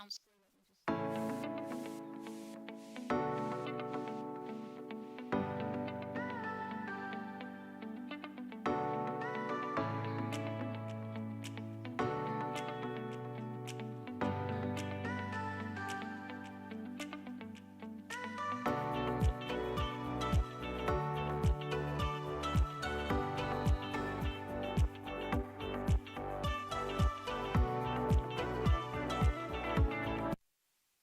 Council.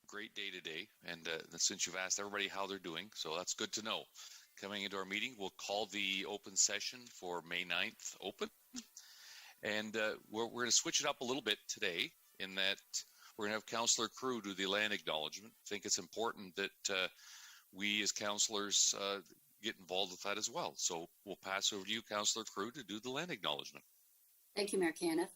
Great day today, and since you've asked everybody how they're doing, so that's good to know. Coming into our meeting, we'll call the open session for May 9th open, and we're going to switch it up a little bit today in that we're going to have Councillor Crew do the land acknowledgement. I think it's important that we as councillors get involved with that as well. So we'll pass over to you, Councillor Crew, to do the land acknowledgement. Thank you, Mayor Caniff.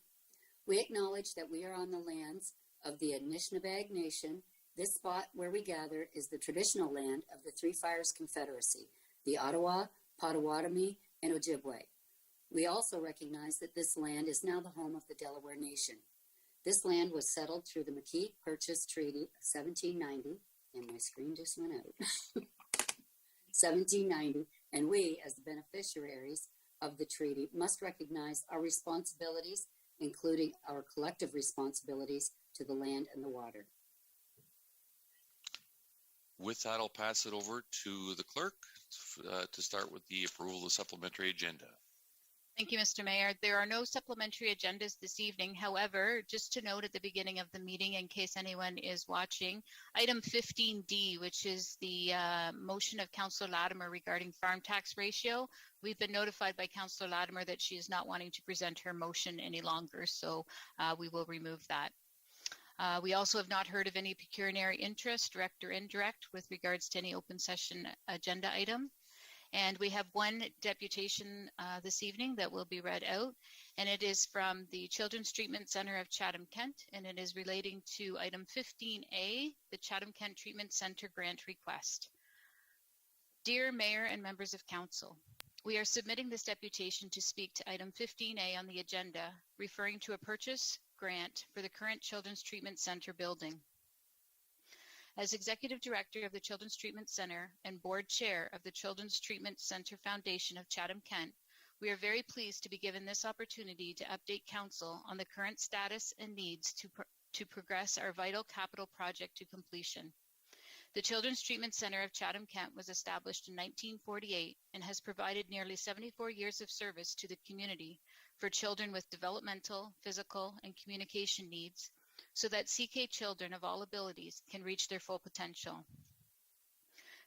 We acknowledge that we are on the lands of the Anishinaabe Nation. This spot where we gather is the traditional land of the Three Fires Confederacy, the Ottawa, Potawatomi, and Ojibwe. We also recognize that this land is now the home of the Delaware Nation. This land was settled through the McKee Purchase Treaty of 1790, and my screen just went out, 1790, and we, as the beneficiaries of the treaty, must recognize our responsibilities, including our collective responsibilities to the land and the water. With that, I'll pass it over to the clerk to start with the approval of the supplementary agenda. Thank you, Mr. Mayor. There are no supplementary agendas this evening. However, just to note at the beginning of the meeting, in case anyone is watching, item 15D, which is the motion of Councillor Latimer regarding farm tax ratio. We've been notified by Councillor Latimer that she is not wanting to present her motion any longer, so we will remove that. We also have not heard of any pecuniary interest, direct or indirect, with regards to any open session agenda item. And we have one deputation this evening that will be read out, and it is from the Children's Treatment Center of Chatham-Kent, and it is relating to item 15A, the Chatham-Kent Treatment Center grant request. Dear Mayor and members of Council, we are submitting this deputation to speak to item 15A on the agenda, referring to a purchase grant for the current Children's Treatment Center building. As Executive Director of the Children's Treatment Center and Board Chair of the Children's Treatment Center Foundation of Chatham-Kent, we are very pleased to be given this opportunity to update Council on the current status and needs to progress our vital capital project to completion. The Children's Treatment Center of Chatham-Kent was established in 1948 and has provided nearly 74 years of service to the community for children with developmental, physical, and communication needs, so that CK children of all abilities can reach their full potential.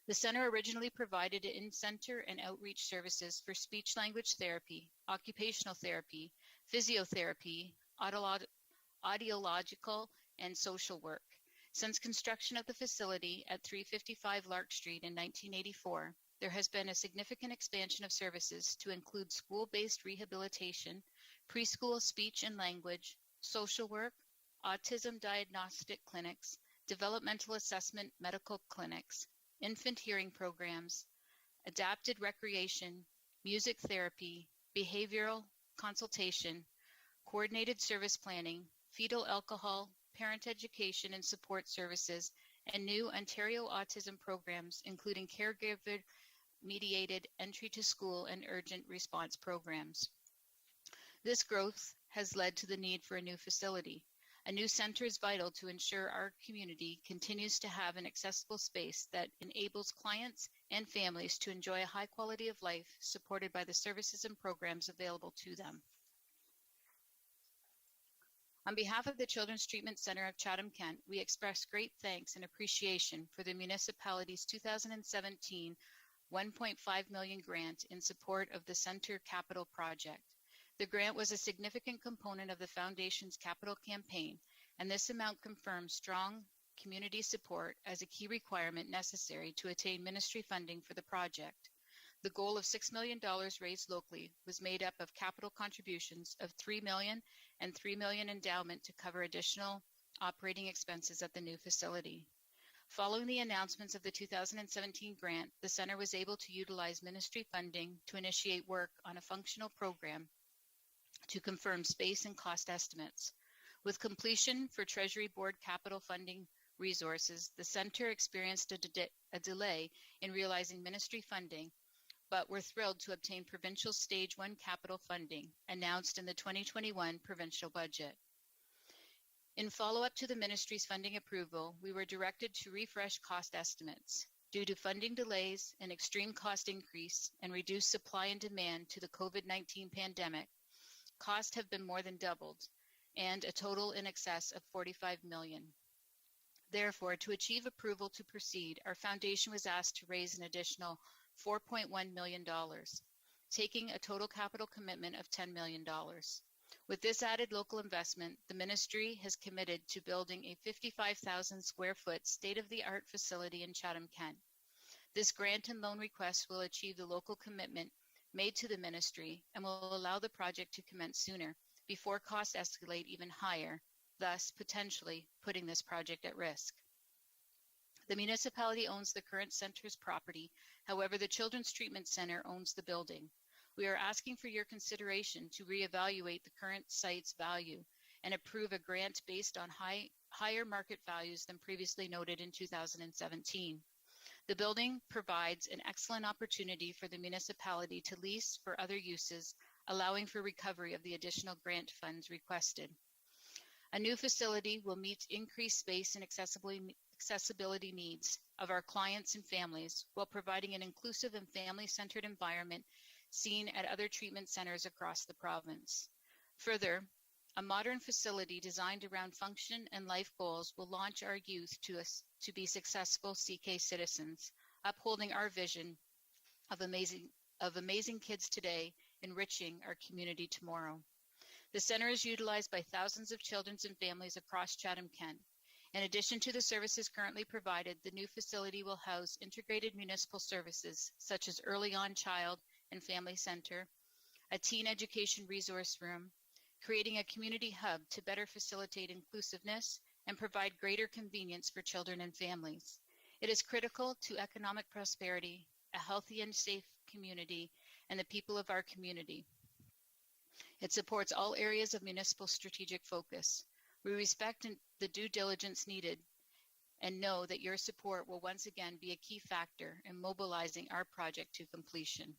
The center originally provided in-center and outreach services for speech-language therapy, occupational therapy, physiotherapy, audiological, and social work. Since construction of the facility at 355 Lark Street in 1984, there has been a significant expansion of services to include school-based rehabilitation, preschool speech and language, social work, autism diagnostic clinics, developmental assessment medical clinics, infant hearing programs, adapted recreation, music therapy, behavioral consultation, coordinated service planning, fetal alcohol, parent education and support services, and new Ontario autism programs, including caregiver-mediated entry to school and urgent response programs. This growth has led to the need for a new facility. A new center is vital to ensure our community continues to have an accessible space that enables clients and families to enjoy a high quality of life supported by the services and programs available to them. On behalf of the Children's Treatment Center of Chatham-Kent, we express great thanks and appreciation for the municipality's 2017 $1.5 million grant in support of the Center Capital Project. The grant was a significant component of the Foundation's capital campaign, and this amount confirms strong community support as a key requirement necessary to attain ministry funding for the project. The goal of $6 million raised locally was made up of capital contributions of $3 million and $3 million endowment to cover additional operating expenses at the new facility. Following the announcements of the 2017 grant, the center was able to utilize ministry funding to initiate work on a functional program to confirm space and cost estimates. With completion for Treasury Board capital funding resources, the center experienced a delay in realizing ministry funding, but we're thrilled to obtain provincial Stage 1 capital funding announced in the 2021 provincial budget. In follow-up to the ministry's funding approval, we were directed to refresh cost estimates. Due to funding delays, an extreme cost increase, and reduced supply and demand to the COVID-19 pandemic, costs have been more than doubled, and a total in excess of $45 million. Therefore, to achieve approval to proceed, our foundation was asked to raise an additional $4.1 million, taking a total capital commitment of $10 million. With this added local investment, the ministry has committed to building a 55,000 square foot state-of-the-art facility in Chatham-Kent. This grant and loan request will achieve the local commitment made to the ministry and will allow the project to commence sooner before costs escalate even higher, thus potentially putting this project at risk. The municipality owns the current center's property. However, the Children's Treatment Center owns the building. We are asking for your consideration to reevaluate the current site's value and approve a grant based on higher market values than previously noted in 2017. The building provides an excellent opportunity for the municipality to lease for other uses, allowing for recovery of the additional grant funds requested. A new facility will meet increased space and accessibility needs of our clients and families while providing an inclusive and family-centered environment seen at other treatment centers across the province. Further, a modern facility designed around function and life goals will launch our youth to be successful CK citizens, upholding our vision of amazing kids today, enriching our community tomorrow. The center is utilized by thousands of children and families across Chatham-Kent. In addition to the services currently provided, the new facility will house integrated municipal services such as Early On Child and Family Center, a teen education resource room, creating a community hub to better facilitate inclusiveness and provide greater convenience for children and families. It is critical to economic prosperity, a healthy and safe community, and the people of our community. It supports all areas of municipal strategic focus. We respect the due diligence needed and know that your support will once again be a key factor in mobilizing our project to completion.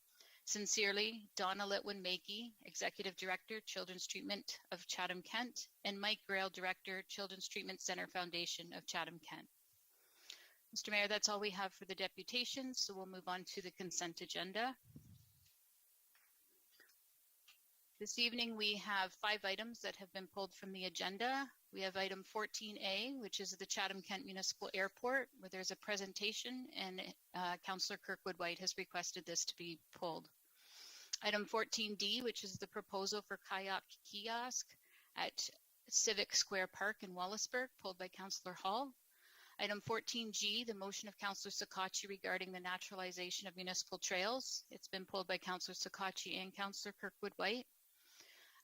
Sincerely, Donna Litwin-Makey, Executive Director, Children's Treatment of Chatham-Kent, and Mike Grail, Director, Children's Treatment Center Foundation of Chatham-Kent. Mr. Mayor, that's all we have for the deputations, so we'll move on to the consent agenda. This evening, we have 5 items that have been pulled from the agenda. We have item 14A, which is the Chatham-Kent Municipal Airport, where there's a presentation, and Councillor Kirkwood-White has requested this to be pulled. Item 14D, which is the proposal for kayak kiosk at Civic Square Park in Wallaceburg, pulled by Councillor Hall. Item 14G, the motion of Councillor Sakachi regarding the naturalization of municipal trails. It's been pulled by Councillor Sakachi and Councillor Kirkwood-White.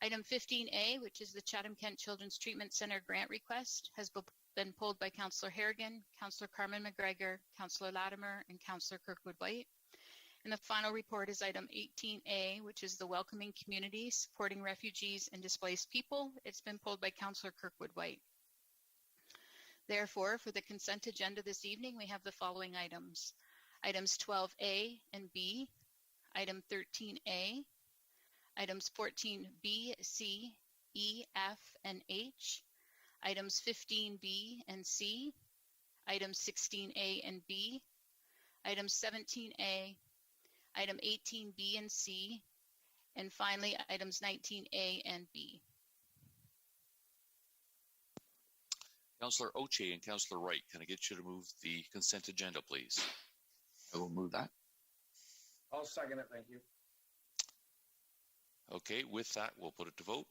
Item 15A, which is the Chatham-Kent Children's Treatment Center grant request, has been pulled by Councillor Harrigan, Councillor Carmen McGregor, Councillor Latimer, and Councillor Kirkwood-White. And the final report is item 18A, which is the Welcoming Community Supporting Refugees and Displaced People. It's been pulled by Councillor Kirkwood-White. Therefore, for the consent agenda this evening, we have the following items. Items 12A and B, item 13A, items 14B, C, E, F, and H, items 15B and C, items 16A and B, items 17A, item 18B and C, and finally items 19A and B. Councillor Oche and Councillor Wright, can I get you to move the consent agenda, please? I will move that. I'll second it, thank you. Okay, with that, we'll put it to vote.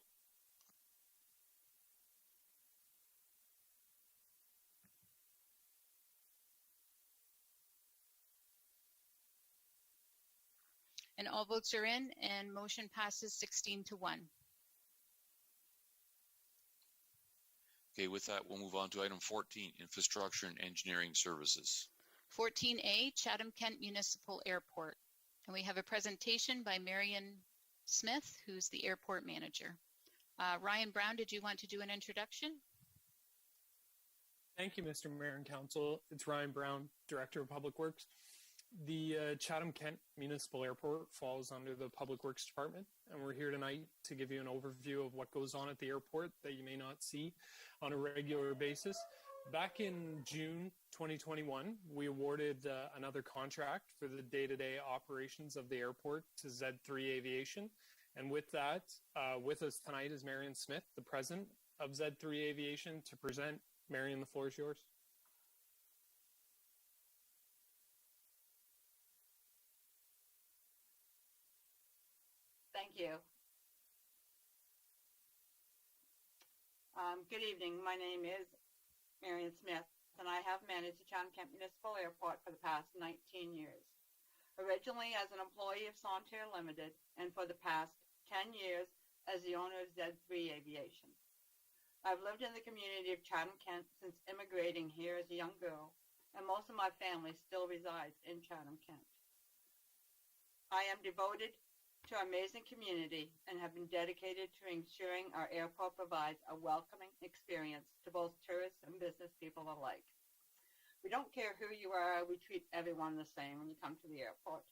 And all votes are in, and motion passes 16-1. Okay, with that, we'll move on to item 14, Infrastructure and Engineering Services. 14A, Chatham-Kent Municipal Airport. And we have a presentation by Marion Smith, who's the airport manager. Ryan Brown, did you want to do an introduction? Thank you, Mr. Mayor and Council. It's Ryan Brown, Director of Public Works. The Chatham-Kent Municipal Airport falls under the Public Works Department, and we're here tonight to give you an overview of what goes on at the airport that you may not see on a regular basis. Back in June 2021, we awarded another contract for the day-to-day operations of the airport to Z3 Aviation. And with that, with us tonight is Marion Smith, the president of Z3 Aviation, to present. Marion, the floor is yours. Thank you. Good evening. My name is Marion Smith, and I have managed the Chatham-Kent Municipal Airport for the past 19 years. Originally as an employee of Sontair Limited, and for the past 10 years as the owner of Z3 Aviation. I've lived in the community of Chatham-Kent since immigrating here as a young girl, and most of my family still resides in Chatham-Kent. I am devoted to our amazing community and have been dedicated to ensuring our airport provides a welcoming experience to both tourists and business people alike. We don't care who you are, we treat everyone the same when you come to the airport.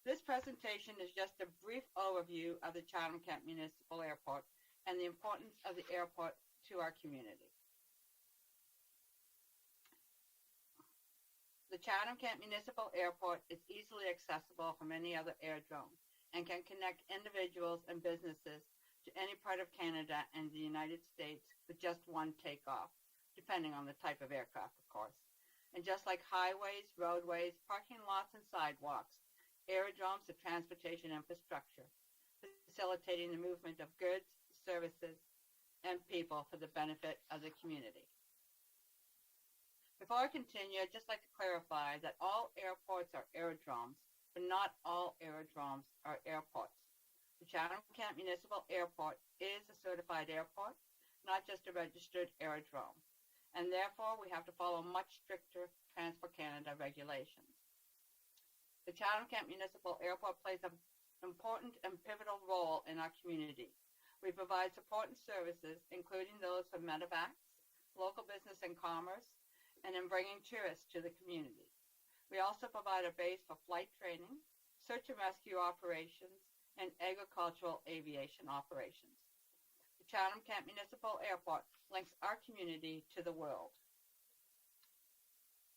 This presentation is just a brief overview of the Chatham-Kent Municipal Airport and the importance of the airport to our community. The Chatham-Kent Municipal Airport is easily accessible from any other airdrome and can connect individuals and businesses to any part of Canada and the United States with just one takeoff, depending on the type of aircraft, of course. And just like highways, roadways, parking lots, and sidewalks, aerodromes are transportation infrastructure, facilitating the movement of goods, services, and people for the benefit of the community. Before I continue, I'd just like to clarify that all airports are aerodromes, but not all aerodromes are airports. The Chatham-Kent Municipal Airport is a certified airport, not just a registered aerodrome, and therefore we have to follow much stricter Transport Canada regulations. The Chatham-Kent Municipal Airport plays an important and pivotal role in our community. We provide support and services, including those for medevacs, local business and commerce, and in bringing tourists to the community. We also provide a base for flight training, search and rescue operations, and agricultural aviation operations. The Chatham-Kent Municipal Airport links our community to the world.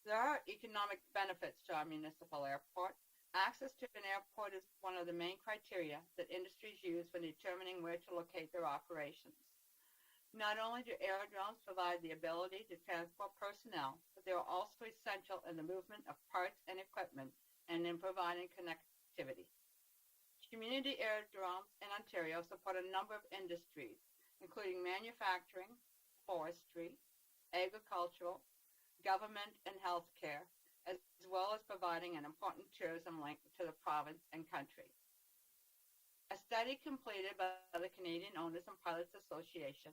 There are economic benefits to our municipal airport. Access to an airport is one of the main criteria that industries use when determining where to locate their operations. Not only do aerodromes provide the ability to transport personnel, but they are also essential in the movement of parts and equipment and in providing connectivity. Community aerodromes in Ontario support a number of industries, including manufacturing, forestry, agricultural, government, and healthcare, as well as providing an important tourism link to the province and country. A study completed by the Canadian Owners and Pilots Association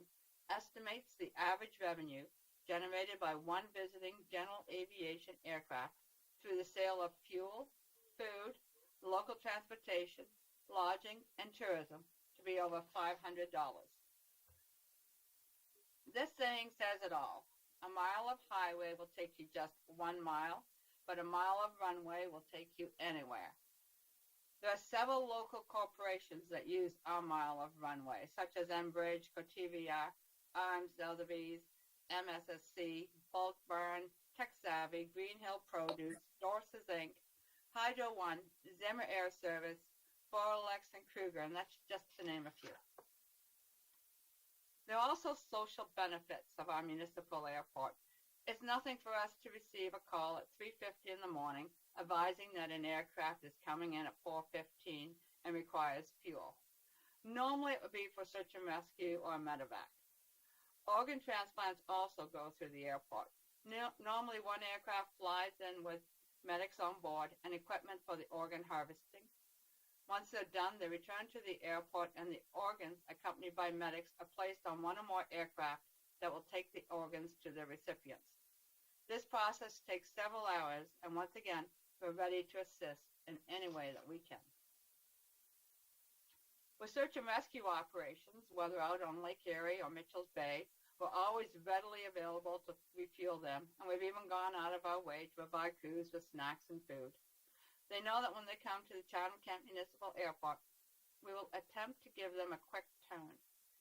estimates the average revenue generated by one visiting general aviation aircraft through the sale of fuel, food, local transportation, lodging, and tourism to be over $500. This saying says it all. A mile of highway will take you just 1 mile, but a mile of runway will take you anywhere. There are several local corporations that use our mile of runway, such as Enbridge, Cotivia, Arms Sotheby's, MSSC, Bulk Burn, Tech Savvy, Green Hill Produce, Dorses Inc., Hydro One, Zimmer Air Service, Boralex, and Kruger, and that's just to name a few. There are also social benefits of our municipal airport. It's nothing for us to receive a call at 3:50 in the morning advising that an aircraft is coming in at 4:15 and requires fuel. Normally it would be for search and rescue or medevac. Organ transplants also go through the airport. Normally one aircraft flies in with medics on board and equipment for the organ harvesting. Once they're done, they return to the airport and the organs, accompanied by medics, are placed on one or more aircraft that will take the organs to their recipients. This process takes several hours, and once again, we're ready to assist in any way that we can. With search and rescue operations, whether out on Lake Erie or Mitchell's Bay, we're always readily available to refuel them, and we've even gone out of our way to provide crews with snacks and food. They know that when they come to the Chatham-Kent Municipal Airport, we will attempt to give them a quick turn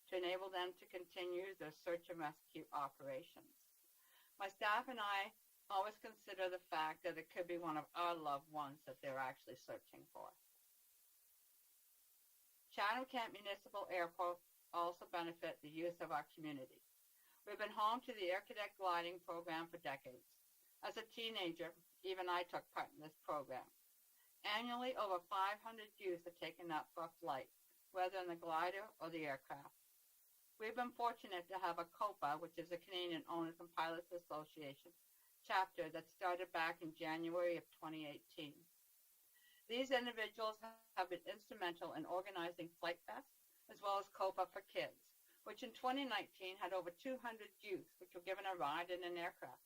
to enable them to continue their search and rescue operations. My staff and I always consider the fact that it could be one of our loved ones that they're actually searching for. Chatham-Kent Municipal Airport also benefit the youth of our community. We've been home to the Air Cadet Gliding program for decades. As a teenager, even I took part in this program. Annually, over 500 youth are taken up for a flight, whether in the glider or the aircraft. We've been fortunate to have a COPA, which is the Canadian Owners and Pilots Association, chapter that started back in January of 2018. These individuals have been instrumental in organizing Flight Fest, as well as COPA for Kids, which in 2019 had over 200 youth which were given a ride in an aircraft.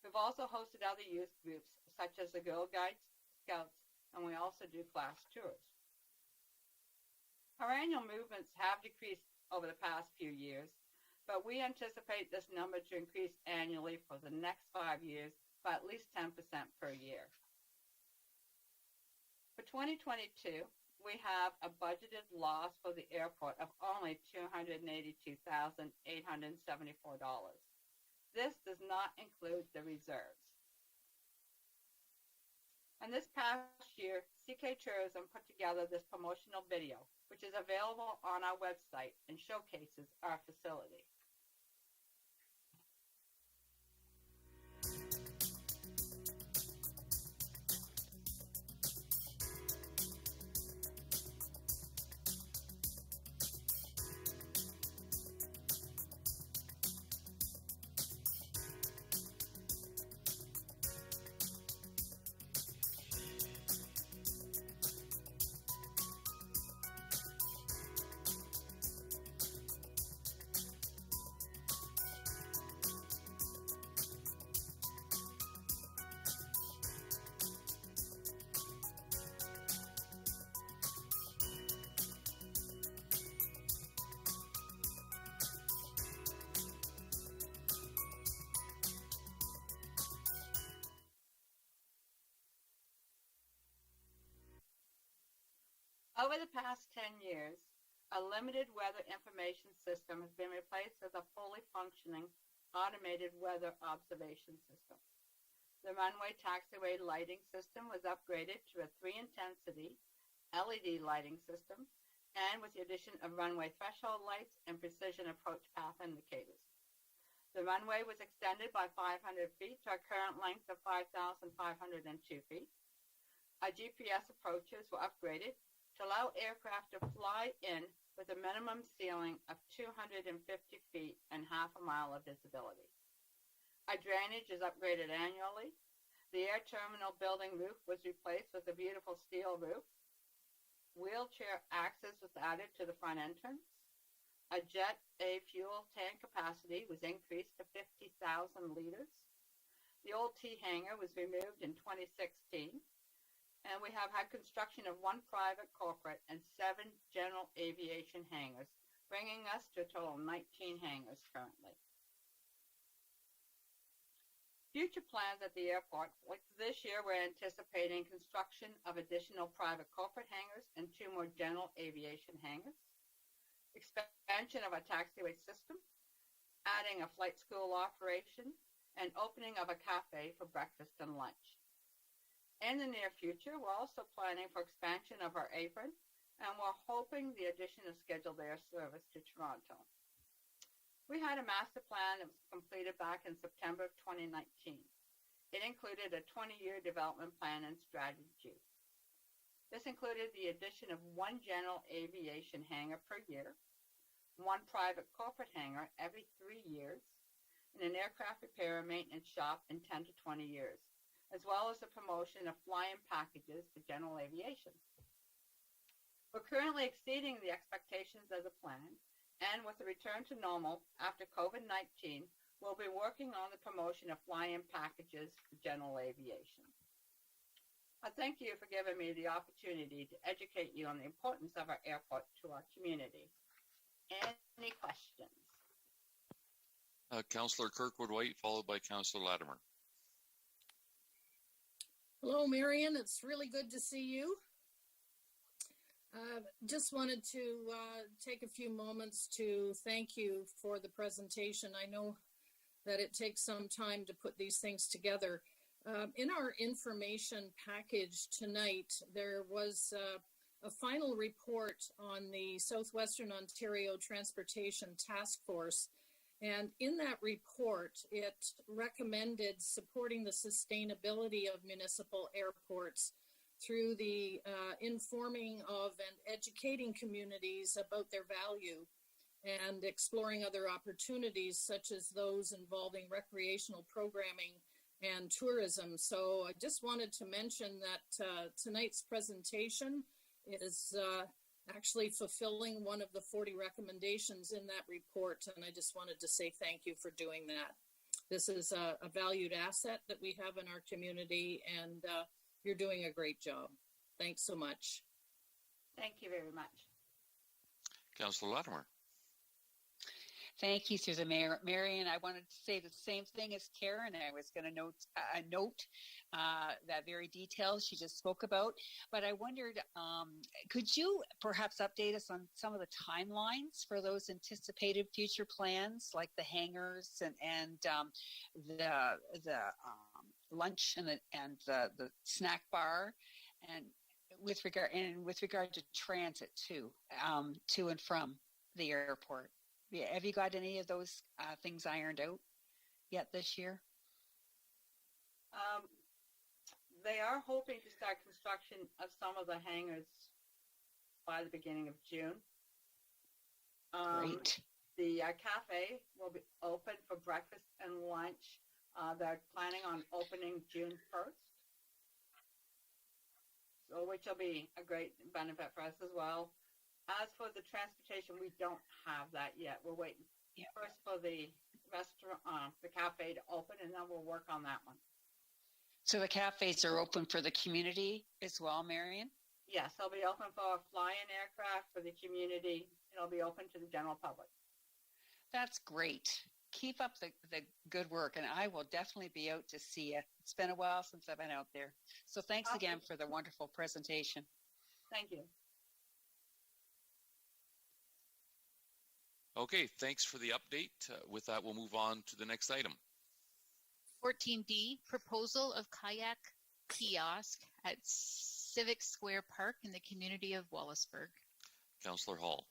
We've also hosted other youth groups, such as the Girl Guides, Scouts, and we also do class tours. Our annual movements have decreased over the past few years, but we anticipate this number to increase annually for the next 5 years by at least 10% per year. For 2022, we have a budgeted loss for the airport of only $282,874. This does not include the reserves. And this past year, CK Tourism put together this promotional video, which is available on our website and showcases our facility. Over the past 10 years, a limited weather information system has been replaced with a fully functioning automated weather observation system. The runway taxiway lighting system was upgraded to a 3-intensity LED lighting system, and with the addition of runway threshold lights and precision approach path indicators. The runway was extended by 500 feet to a current length of 5,502 feet. Our GPS approaches were upgraded to allow aircraft to fly in with a minimum ceiling of 250 feet and half a mile of visibility. Our drainage is upgraded annually. The air terminal building roof was replaced with a beautiful steel roof. Wheelchair access was added to the front entrance. A Jet A fuel tank capacity was increased to 50,000 liters. The old T hangar was removed in 2016. And we have had construction of 1 private corporate and 7 general aviation hangars, bringing us to a total of 19 hangars currently. Future plans at the airport, like this year, we're anticipating construction of additional private corporate hangars and 2 more general aviation hangars, expansion of a taxiway system, adding a flight school operation, and opening of a cafe for breakfast and lunch. In the near future, we're also planning for expansion of our apron, and we're hoping the addition of scheduled air service to Toronto. We had a master plan that was completed back in September of 2019. It included a 20-year development plan and strategy. This included the addition of 1 general aviation hangar per year, 1 private corporate hangar every 3 years, and an aircraft repair and maintenance shop in 10 to 20 years, as well as the promotion of fly-in packages to general aviation. We're currently exceeding the expectations as a plan, and with the return to normal after COVID-19, we'll be working on the promotion of fly-in packages for general aviation. I thank you for giving me the opportunity to educate you on the importance of our airport to our community. Any questions? Councillor Kirkwood White, followed by Councillor Latimer. Hello, Marion. It's really good to see you. Just wanted to take a few moments to thank you for the presentation. I know that it takes some time to put these things together. In our information package tonight, there was a final report on the Southwestern Ontario Transportation Task Force. And in that report, it recommended supporting the sustainability of municipal airports through the informing of and educating communities about their value and exploring other opportunities such as those involving recreational programming and tourism. So I just wanted to mention that tonight's presentation is actually fulfilling one of the 40 recommendations in that report. And I just wanted to say thank you for doing that. This is a valued asset that we have in our community, and you're doing a great job. Thanks so much. Thank you very much. Councillor Latimer. Thank you, through the mayor. Marion, I wanted to say the same thing as Karen. I was going to note that very detail she just spoke about. But I wondered, could you perhaps update us on some of the timelines for those anticipated future plans, like the hangars and the lunch and the snack bar, and with regard to transit too, to and from the airport? Yeah, have you got any of those things ironed out yet this year? They are hoping to start construction of some of the hangars by the beginning of June. Great. The cafe will be open for breakfast and lunch. They're planning on opening June 1st, so which will be a great benefit for us as well. As for the transportation, we don't have that yet. We're waiting first for the restaurant, the cafe to open, and then we'll work on that one. So the cafes are open for the community as well, Marion? Yes, they'll be open for fly-in aircraft, for the community. It'll be open to the general public. That's great. Keep up the good work, and I will definitely be out to see you. It's been a while since I've been out there. So thanks again for the wonderful presentation. Thank you. Okay, thanks for the update. With that, we'll move on to the next item. 14D, proposal of kayak kiosk at Civic Square Park in the community of Wallaceburg. Councillor Hall.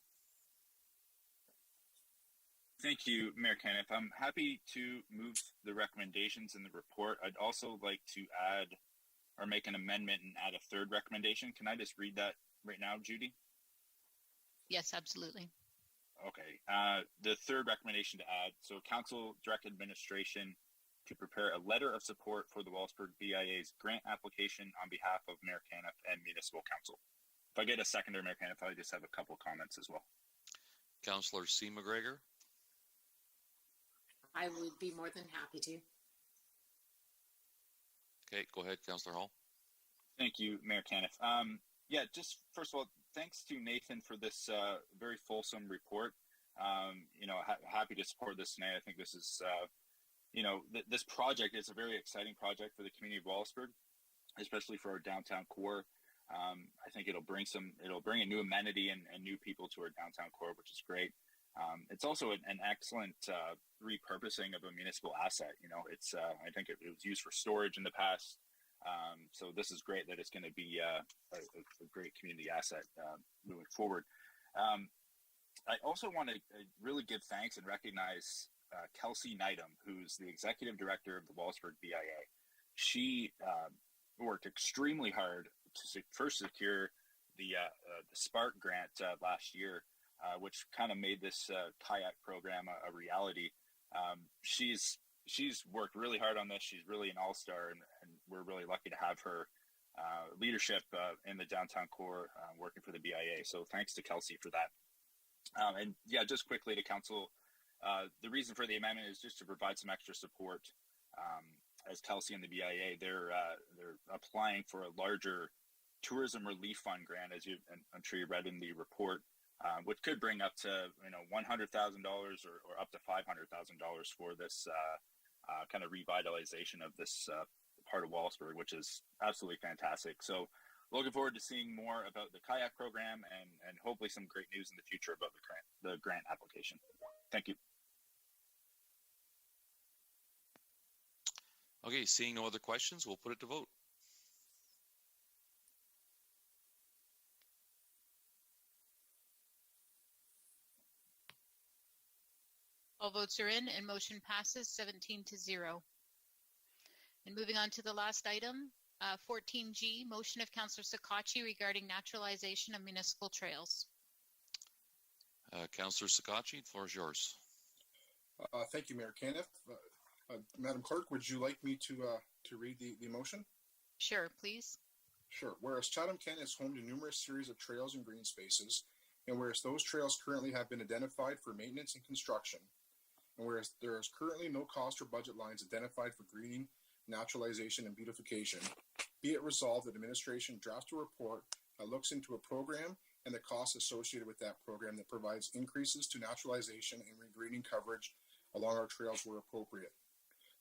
Thank you, Mayor Kenneth. I'm happy to move the recommendations in the report. I'd also like to add or make an amendment and add a third recommendation. Can I just read that right now, Judy? Yes, absolutely. Okay. The third recommendation to add, so Council direct administration to prepare a letter of support for the Wallaceburg BIA's grant application on behalf of Mayor Caniff and Municipal Council. If I get a seconder, Mayor Caniff, I just have a couple comments as well. Councillor C. McGregor. I would be more than happy to. Okay, go ahead, Councillor Hall. Thank you, Mayor Caniff. Yeah, just first of all, thanks to Nathan for this very fulsome report. Happy to support this tonight. I think this is, this project is a very exciting project for the community of Wallaceburg, especially for our downtown core. I think it'll bring a new amenity and new people to our downtown core, which is great. It's also an excellent repurposing of a municipal asset. I think it was used for storage in the past. So this is great that it's going to be a great community asset moving forward. I also want to really give thanks and recognize Kelsey Neidham, who's the executive director of the Wallaceburg BIA. She worked extremely hard to first secure the Spark grant last year, which kind of made this kayak program a reality. She's worked really hard on this. She's really an all-star, and we're really lucky to have her leadership in the downtown core working for the BIA. So thanks to Kelsey for that. And yeah, just quickly to council, the reason for the amendment is just to provide some extra support as Kelsey and the BIA, they're applying for a larger tourism relief fund grant, as I'm sure you read in the report, which could bring up to $100,000 or up to $500,000 for this kind of revitalization of this part of Wallsburg, which is absolutely fantastic. So looking forward to seeing more about the kayak program and hopefully some great news in the future about the grant application. Thank you. Okay, seeing no other questions, we'll put it to vote. All votes are in and motion passes 17-0. And moving on to the last item, 14G, motion of Councillor Sakachi regarding naturalization of municipal trails. Councillor Sakachi, the floor is yours. Thank you, Mayor Caniff. Madam Clerk, would you like me to read the motion? Sure, please. Sure. Whereas Chatham-Kent is home to numerous series of trails and green spaces, and whereas those trails currently have been identified for maintenance and construction, and whereas there is currently no cost or budget lines identified for greening, naturalization, and beautification, be it resolved that administration drafts a report that looks into a program and the costs associated with that program that provides increases to naturalization and regreening coverage along our trails where appropriate.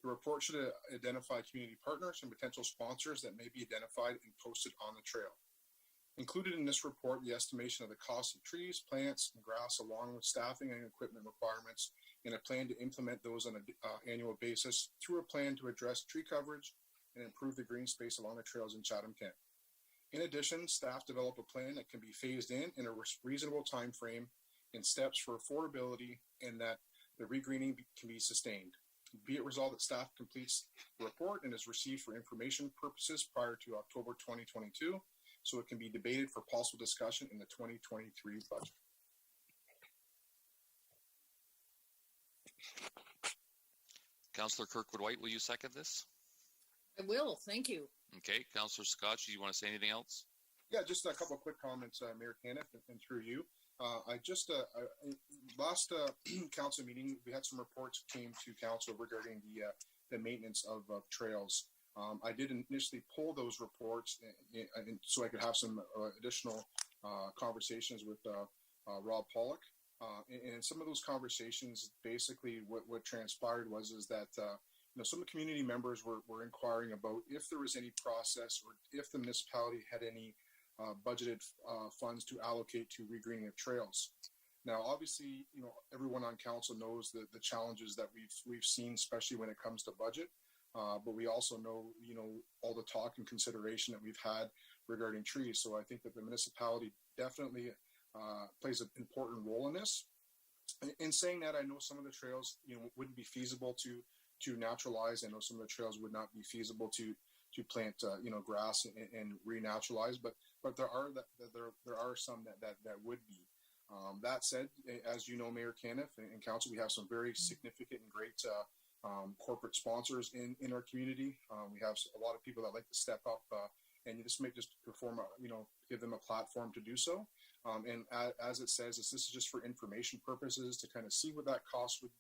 The report should identify community partners and potential sponsors that may be identified and posted on the trail. Included in this report, the estimation of the cost of trees, plants, and grass, along with staffing and equipment requirements, and a plan to implement those on an annual basis through a plan to address tree coverage and improve the green space along the trails in Chatham-Kent. In addition, staff develop a plan that can be phased in a reasonable time frame and steps for affordability, and that the regreening can be sustained. Be it resolved that staff completes the report and is received for information purposes prior to October 2022, so it can be debated for possible discussion in the 2023 budget. Councillor Kirkwood-White, will you second this? I will. Thank you. Okay. Councillor Sakachi, do you want to say anything else? Yeah, just a couple of quick comments, Mayor Caniff, and through you. Last council meeting, we had some reports came to council regarding the maintenance of trails. I did initially pull those reports so I could have some additional conversations with Rob Pollock. And in some of those conversations, basically what transpired was that some of the community members were inquiring about if there was any process or if the municipality had any budgeted funds to allocate to regreening of trails. Now, obviously, everyone on council knows the challenges that we've seen, especially when it comes to budget. But we also know, all the talk and consideration that we've had regarding trees. So I think that the municipality definitely plays an important role in this. In saying that, I know some of the trails, wouldn't be feasible to naturalize. I know some of the trails would not be feasible to plant, grass and renaturalize. But there are some that would be. That said, as you know, Mayor Caniff and council, we have some very significant and great corporate sponsors in our community. We have a lot of people that like to step up, and this may just give them a platform to do so. And as it says, this is just for information purposes to kind of see what that cost would,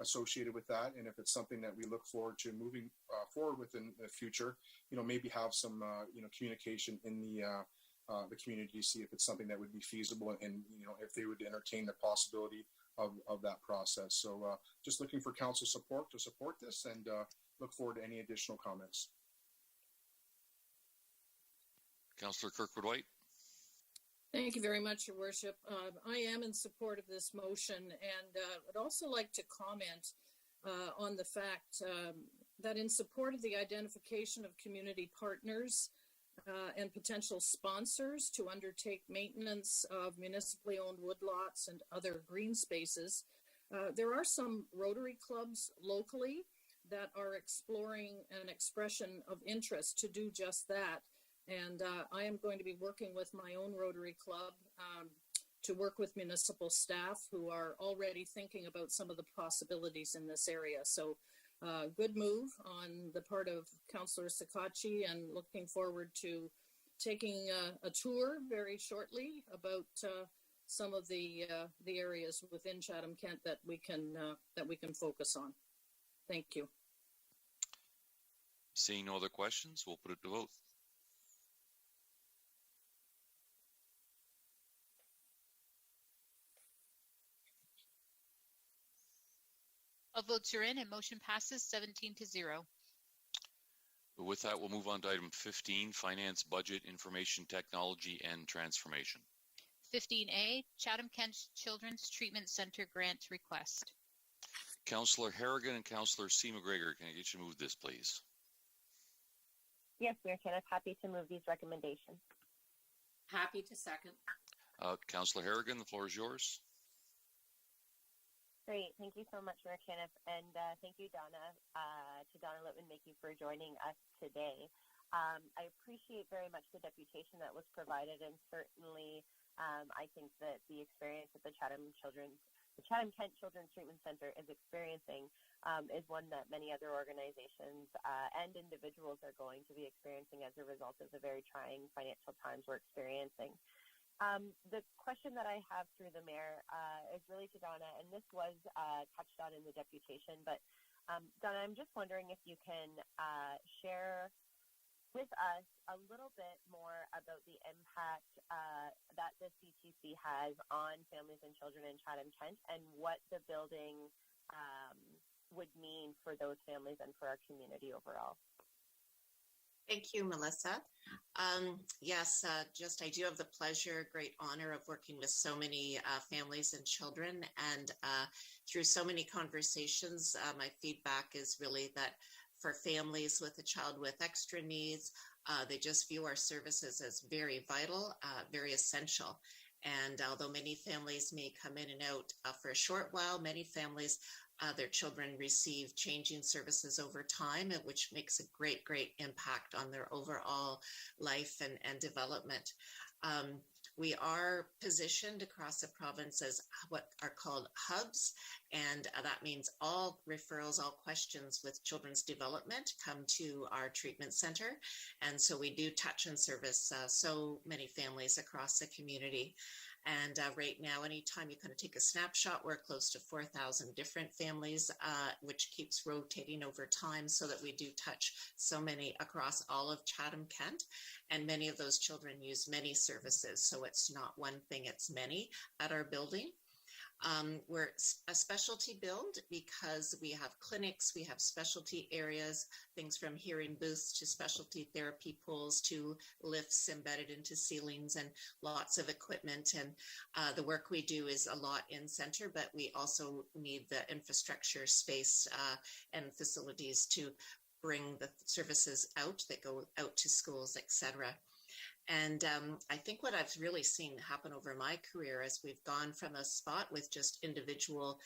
associated with that. And if it's something that we look forward to moving forward with in the future, maybe have some, communication in the community to see if it's something that would be feasible and, if they would entertain the possibility of that process. So just looking for council support to support this, and look forward to any additional comments. Councillor Kirkwood-White. Thank you very much, Your Worship. I am in support of this motion, and I'd also like to comment on the fact that in support of the identification of community partners and potential sponsors to undertake maintenance of municipally owned woodlots and other green spaces, there are some Rotary clubs locally that are exploring an expression of interest to do just that. And I am going to be working with my own Rotary Club to work with municipal staff who are already thinking about some of the possibilities in this area. So good move on the part of Councillor Sakachi, and looking forward to taking a tour very shortly about some of the areas within Chatham-Kent that we can focus on. Thank you. Seeing no other questions, we'll put it to vote. All votes are in and motion passes 17-0. With that, we'll move on to item 15, Finance, Budget, Information Technology, and Transformation. 15A, Chatham-Kent Children's Treatment Center Grant Request. Councillor Harrigan and Councillor C. McGregor, can I get you to move this, please? Yes, Mayor Kenneth, happy to move these recommendations. Happy to second. Councillor Harrigan, the floor is yours. Great. Thank you so much, Mayor Kenneth. And thank you, Donna, to Donna Litwin-Mickey for joining us today. I appreciate very much the deputation that was provided, and certainly I think that the experience that the Chatham-Kent Children's Treatment Center is experiencing is one that many other organizations and individuals are going to be experiencing as a result of the very trying financial times we're experiencing. The question that I have through the mayor is really to Donna, and this was touched on in the deputation, but Donna, I'm just wondering if you can share with us a little bit more about the impact that the CTC has on families and children in Chatham-Kent and what the building would mean for those families and for our community overall. Thank you, Melissa. Yes, I do have the pleasure, great honor of working with so many families and children, and through so many conversations, my feedback is really that for families with a child with extra needs, they just view our services as very vital, very essential. And although many families may come in and out for a short while, many families, their children receive changing services over time, which makes a great, great impact on their overall life and development. We are positioned across the province as what are called hubs, and that means all referrals, all questions with children's development come to our treatment center. And so we do touch and service so many families across the community. And right now, anytime you kind of take a snapshot, we're close to 4,000 different families, which keeps rotating over time so that we do touch so many across all of Chatham-Kent. And many of those children use many services. So it's not one thing, it's many at our building. We're a specialty build because we have clinics, we have specialty areas, things from hearing booths to specialty therapy pools to lifts embedded into ceilings and lots of equipment. And the work we do is a lot in center, but we also need the infrastructure, space, and facilities to bring the services out that go out to schools, etc. And I think what I've really seen happen over my career is we've gone from a spot with just individual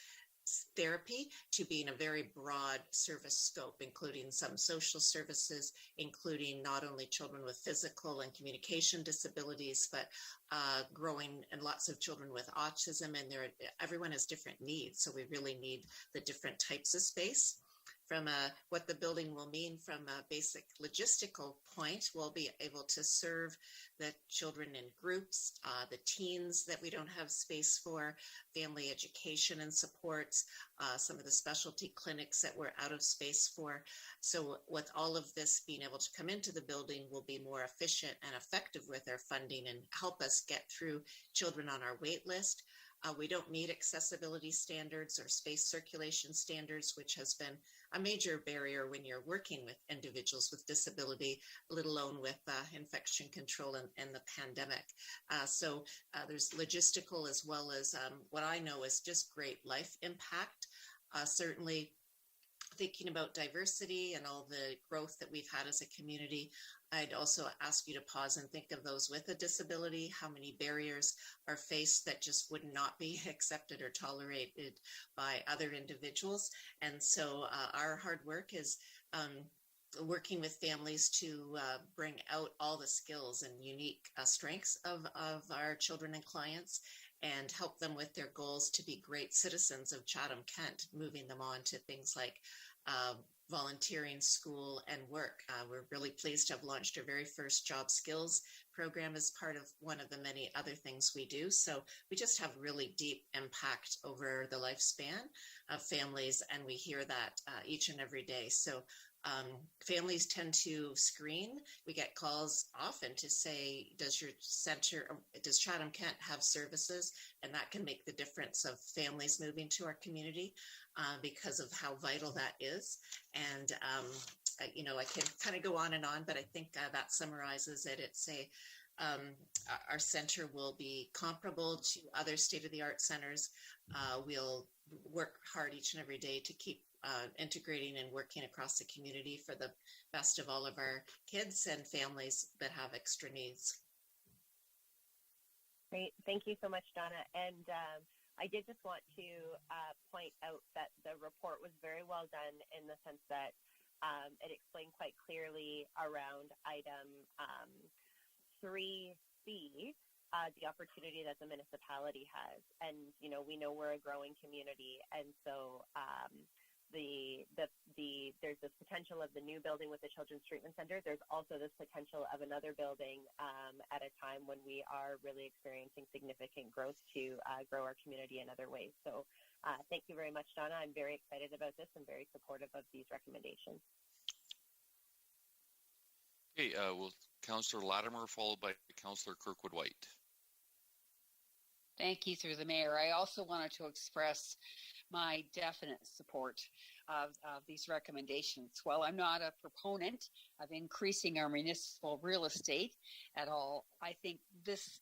therapy to being a very broad service scope, including some social services, including not only children with physical and communication disabilities, but growing and lots of children with autism, and everyone has different needs. So we really need the different types of space. From what the building will mean from a basic logistical point, we'll be able to serve the children in groups, the teens that we don't have space for, family education and supports, some of the specialty clinics that we're out of space for. So with all of this being able to come into the building, we'll be more efficient and effective with our funding and help us get through children on our wait list. We don't need accessibility standards or space circulation standards, which has been a major barrier when you're working with individuals with disability, let alone with infection control and the pandemic. So there's logistical as well as what I know is just great life impact. Certainly thinking about diversity and all the growth that we've had as a community, I'd also ask you to pause and think of those with a disability, how many barriers are faced that just would not be accepted or tolerated by other individuals. And so our hard work is working with families to bring out all the skills and unique strengths of our children and clients and help them with their goals to be great citizens of Chatham-Kent, moving them on to things like volunteering, school, and work. We're really pleased to have launched our very first job skills program as part of one of the many other things we do. So we just have really deep impact over the lifespan of families, and we hear that each and every day. So Families tend to screen. We get calls often to say, does Chatham-Kent have services? And that can make the difference of families moving to our community because of how vital that is. And, I can kind of go on, but I think that summarizes it. Our center will be comparable to other state-of-the-art centers. We'll work hard each and every day to keep integrating and working across the community for the best of all of our kids and families that have extra needs. Great. Thank you so much, Donna. And I did just want to point out that the report was very well done in the sense that it explained quite clearly around item 3C, the opportunity that the municipality has. And, we know we're a growing community. And so there's this potential of the new building with the Children's Treatment Center. There's also this potential of another building at a time when we are really experiencing significant growth to grow our community in other ways. So thank you very much, Donna. I'm very excited about this and very supportive of these recommendations. Okay, Councillor Latimer, followed by Councillor Kirkwood-White. Thank you, through the mayor. I also wanted to express my definite support of these recommendations. While I'm not a proponent of increasing our municipal real estate at all, I think this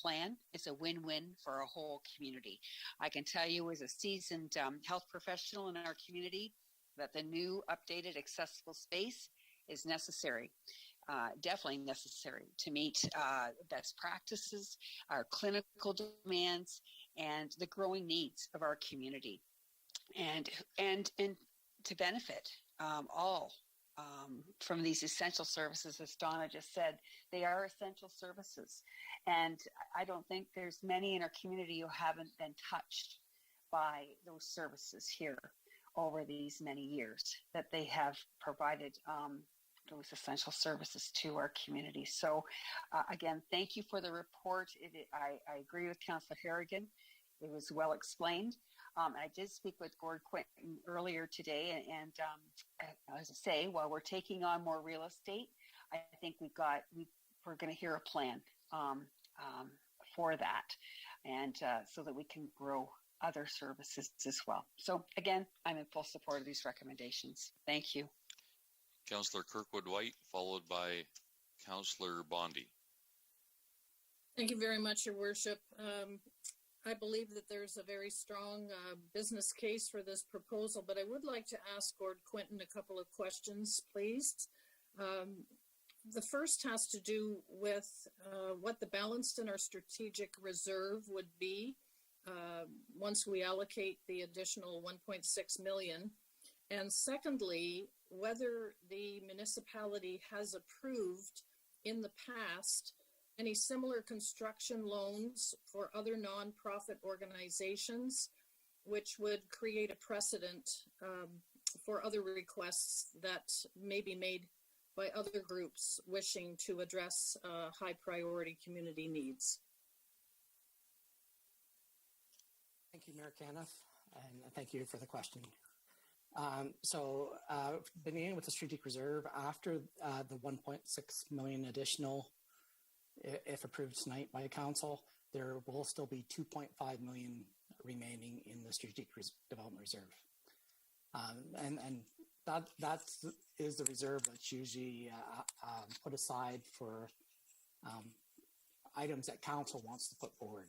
plan is a win-win for our whole community. I can tell you as a seasoned health professional in our community that the new updated accessible space is necessary. Definitely necessary to meet best practices, our clinical demands, and the growing needs of our community, and to benefit all from these essential services. As Donna just said, they are essential services, and I don't think there's many in our community who haven't been touched by those services here over these many years that they have provided those essential services to our community. So again, thank you for the report. I agree with Councillor Harrigan. It was well explained. I did speak with Gord Quinton earlier today, and as I say, while we're taking on more real estate, I think we're going to hear a plan for that, and so that we can grow other services as well. So again, I'm in full support of these recommendations. Thank you. Councillor Kirkwood-White, followed by Councillor Bondi. Thank you very much, Your Worship. I believe that there's a very strong business case for this proposal, but I would like to ask Gord Quinton a couple of questions, please. The first has to do with what the balance in our strategic reserve would be once we allocate the additional 1.6 million. And secondly, whether the municipality has approved in the past any similar construction loans for other nonprofit organizations, which would create a precedent for other requests that may be made by other groups wishing to address high priority community needs. Thank you, Mayor Caniff, and thank you for the question. Beginning with the strategic reserve, after the 1.6 million additional, if approved tonight by council, there will still be 2.5 million remaining in the strategic development reserve. And that is the reserve that's usually put aside for items that council wants to put forward,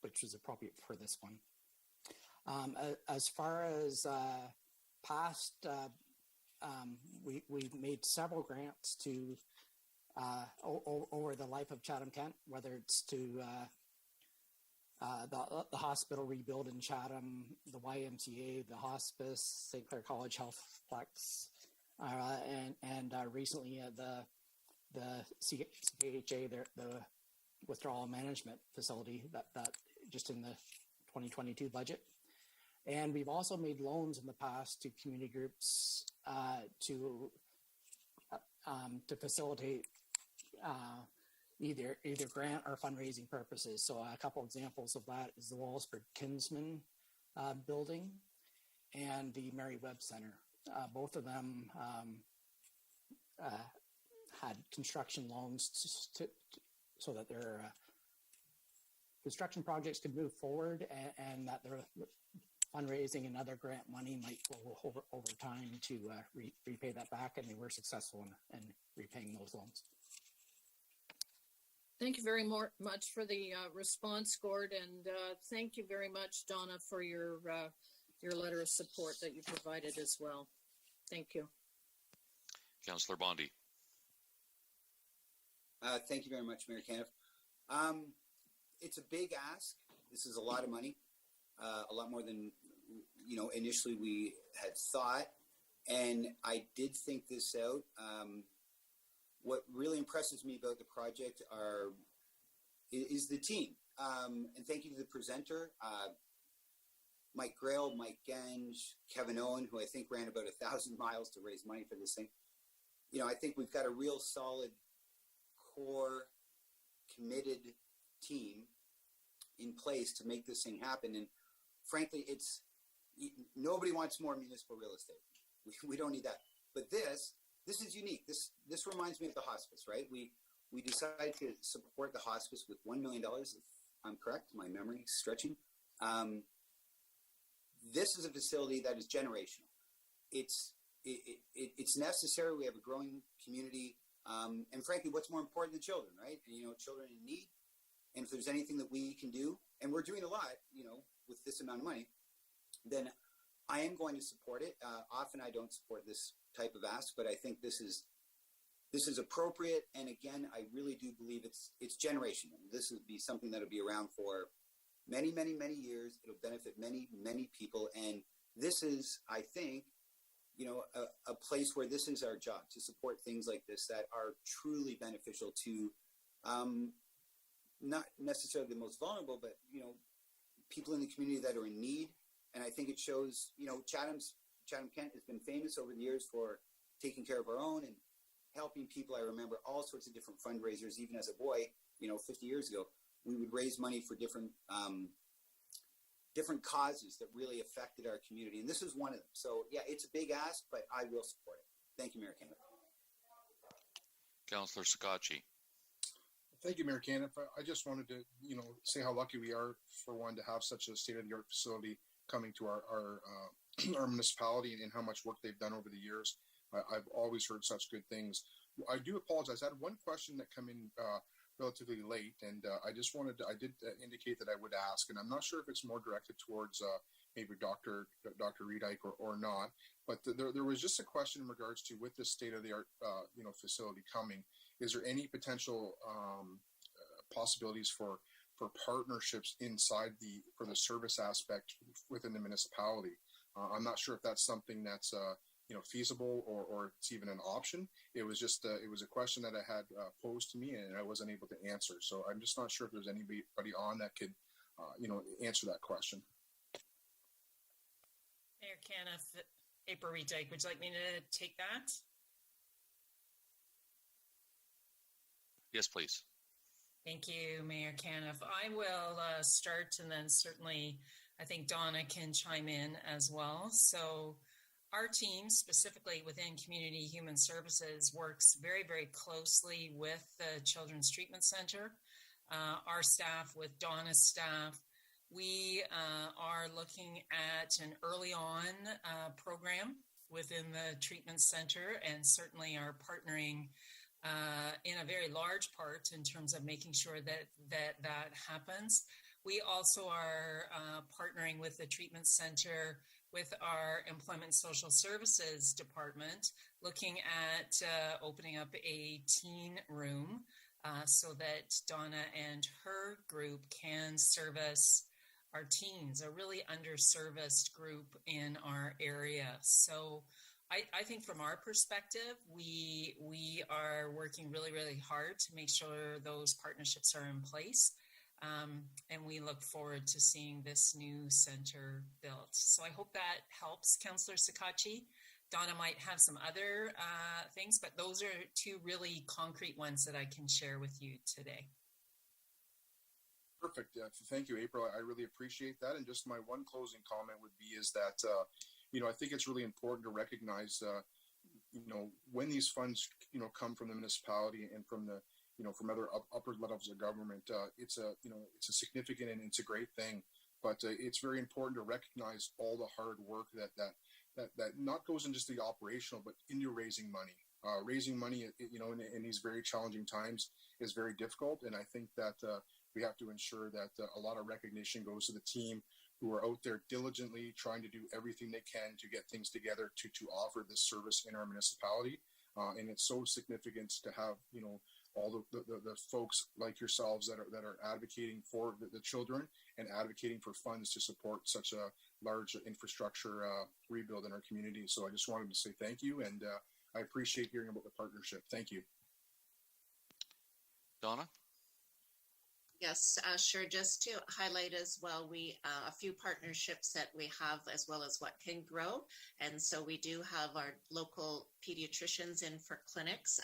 which is appropriate for this one. As far as past, we've made several grants to over the life of Chatham-Kent, whether it's to the hospital rebuild in Chatham, the YMCA, the hospice, St. Clair College Healthplex, and recently the CHA, the withdrawal management facility that just in the 2022 budget. And we've also made loans in the past to community groups to facilitate either grant or fundraising purposes. So a couple examples of that is the Wallsburg Kinsman building and the Mary Webb Center. both of them had construction loans so that their construction projects could move forward, and that their fundraising and other grant money might flow over time to repay that back, and they were successful in repaying those loans. Thank you very much for the response, Gord, and thank you very much, Donna, for your letter of support that you provided as well. Thank you. Councillor Bondi. Thank you very much, Mayor Caniff. It's a big ask. This is a lot of money, a lot more than initially we had thought, and I did think this out. What really impresses me about the project is the team, and thank you to the presenter, Mike Grail, Mike Genge, Kevin Owen, who I think ran about 1,000 miles to raise money for this thing. I think we've got a real solid core committed team in place to make this thing happen. And frankly, nobody wants more municipal real estate. We don't need that. But this is unique. This reminds me of the hospice, right? We decided to support the hospice with $1 million, if I'm correct, my memory is stretching. This is a facility that is generational. It's necessary. We have a growing community. And frankly, what's more important than children, right? And, children in need. And if there's anything that we can do, and we're doing a lot, with this amount of money, then I am going to support it. Often I don't support this type of ask, but I think this is appropriate. And again, I really do believe it's generational. This would be something that'll be around for many, many, many years. It'll benefit many, many people. And this is, I think, a place where this is our job, to support things like this that are truly beneficial to not necessarily the most vulnerable, but people in the community that are in need. And I think it shows, Chatham-Kent has been famous over the years for taking care of our own and helping people. I remember all sorts of different fundraisers, even as a boy, 50 years ago. We would raise money for different causes that really affected our community. And this is one of them. So yeah, it's a big ask, but I will support it. Thank you, Mayor Caniff. Councillor Sakatchi. Thank you, Mayor Caniff. I just wanted to, say how lucky we are, for one, to have such a state-of-the-art facility coming to our municipality, and how much work they've done over the years. I've always heard such good things. I do apologize. I had one question that came in relatively late, and I did indicate that I would ask, and I'm not sure if it's more directed towards maybe Dr. Reedike or not, but there was just a question in regards to, with this state-of-the-art facility coming, is there any potential possibilities for partnerships inside for the service aspect within the municipality? I'm not sure if that's something that's feasible or it's even an option. It was just it was a question that I had posed to me, and I wasn't able to answer. So I'm just not sure if there's anybody on that could answer that question. Mayor Caniff, April Reedike, would you like me to take that? Yes, please. Thank you, Mayor Caniff. I will start, and then certainly I think Donna can chime in as well. So our team, specifically within Community Human Services, works very, very closely with the Children's Treatment Center. Our staff, with Donna's staff, we are looking at an early on program within the treatment center, and certainly are partnering in a very large part in terms of making sure that happens. We also are partnering with the treatment center, with our Employment and Social Services Department, looking at opening up a teen room so that Donna and her group can service our teens, a really underserviced group in our area. So I think from our perspective, we are working really, really hard to make sure those partnerships are in place. And we look forward to seeing this new center built. So I hope that helps, Councillor Sakatchi. Donna might have some other things, but those are two really concrete ones that I can share with you today. Perfect. Thank you, April. I really appreciate that. And just my one closing comment would be is that, I think it's really important to recognize, when these funds, come from the municipality and from the, from other upper levels of government, it's a significant and it's a great thing. But it's very important to recognize all the hard work that not goes in just the operational, but into raising money. Raising money, in these very challenging times is very difficult. And I think that we have to ensure that a lot of recognition goes to the team who are out there diligently trying to do everything they can to get things together to offer this service in our municipality. And it's so significant to have, all the folks like yourselves that are advocating for the children and advocating for funds to support such a large infrastructure rebuild in our community. So I just wanted to say thank you, and I appreciate hearing about the partnership. Thank you. Donna? Yes, sure. Just to highlight as well, we a few partnerships that we have as well as what can grow. And so we do have our local pediatricians in for clinics.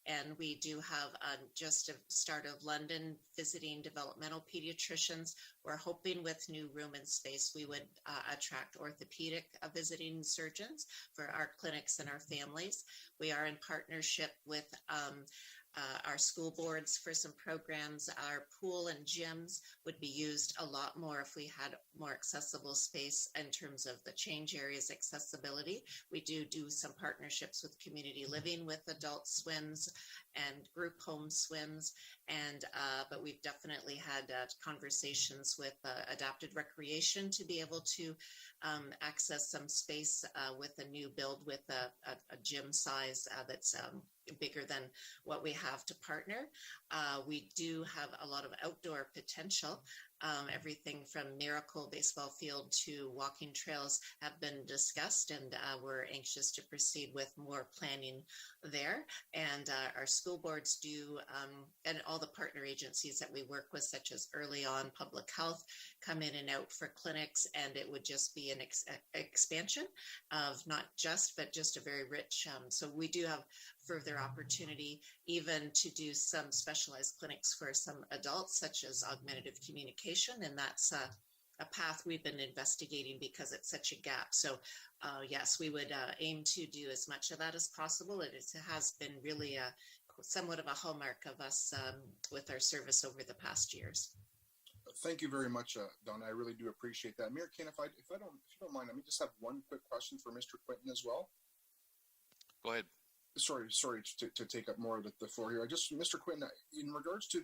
And we do have just a start of London visiting developmental pediatricians. We're hoping with new room and space, we would attract orthopedic visiting surgeons for our clinics and our families. We are in partnership with our school boards for some programs. Our pool and gyms would be used a lot more if we had more accessible space in terms of the change areas accessibility. We do some partnerships with community living with adult swims and group home swims. And but we've definitely had conversations with adapted recreation to be able to access some space with a new build with a gym size that's bigger than what we have to partner. We do have a lot of outdoor potential. Everything from Miracle Baseball Field to walking trails have been discussed, and we're anxious to proceed with more planning there. And our school boards do, and all the partner agencies that we work with, such as Early On Public Health, come in and out for clinics, and it would just be an expansion of not just, but just a very rich. So we do have further opportunity even to do some specialized clinics for some adults, such as augmentative communication. And that's a path we've been investigating because it's such a gap. So yes, we would aim to do as much of that as possible. It has been really somewhat of a hallmark of us with our service over the past years. Thank you very much, Donna. I really do appreciate that. Mayor Ken, if you don't mind, let me just have one quick question for Mr. Quinton as well. Go ahead. Sorry to take up more of the floor here. Mr. Quinton, in regards to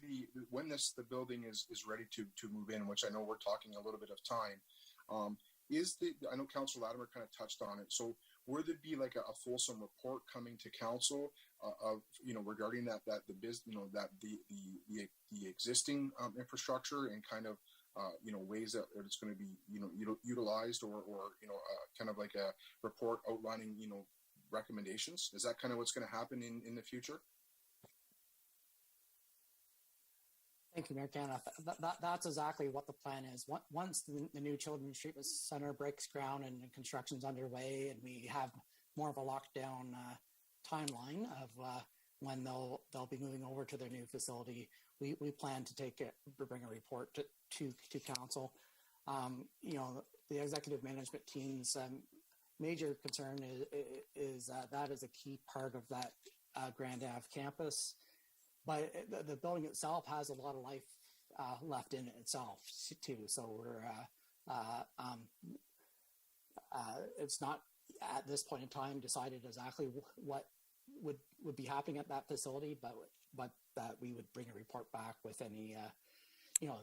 when the building is ready to move in, which I know we're talking a little bit of time, I know Councilor Latimer kind of touched on it. So would there be like a fulsome report coming to council of regarding the existing infrastructure and kind of ways that it's going to be utilized or kind of like a report outlining recommendations? Is that kind of what's going to happen in the future? Thank you, Mayor Kenneth. That's exactly what the plan is. Once the new Children's Treatment Center breaks ground and construction's underway, and we have more of a lockdown timeline of when they'll be moving over to their new facility, we plan to bring a report to council. The executive management team's major concern is that is a key part of that Grand Ave campus. But the building itself has a lot of life left in it itself too. So it's not at this point in time decided exactly what would be happening at that facility, but that we would bring a report back with any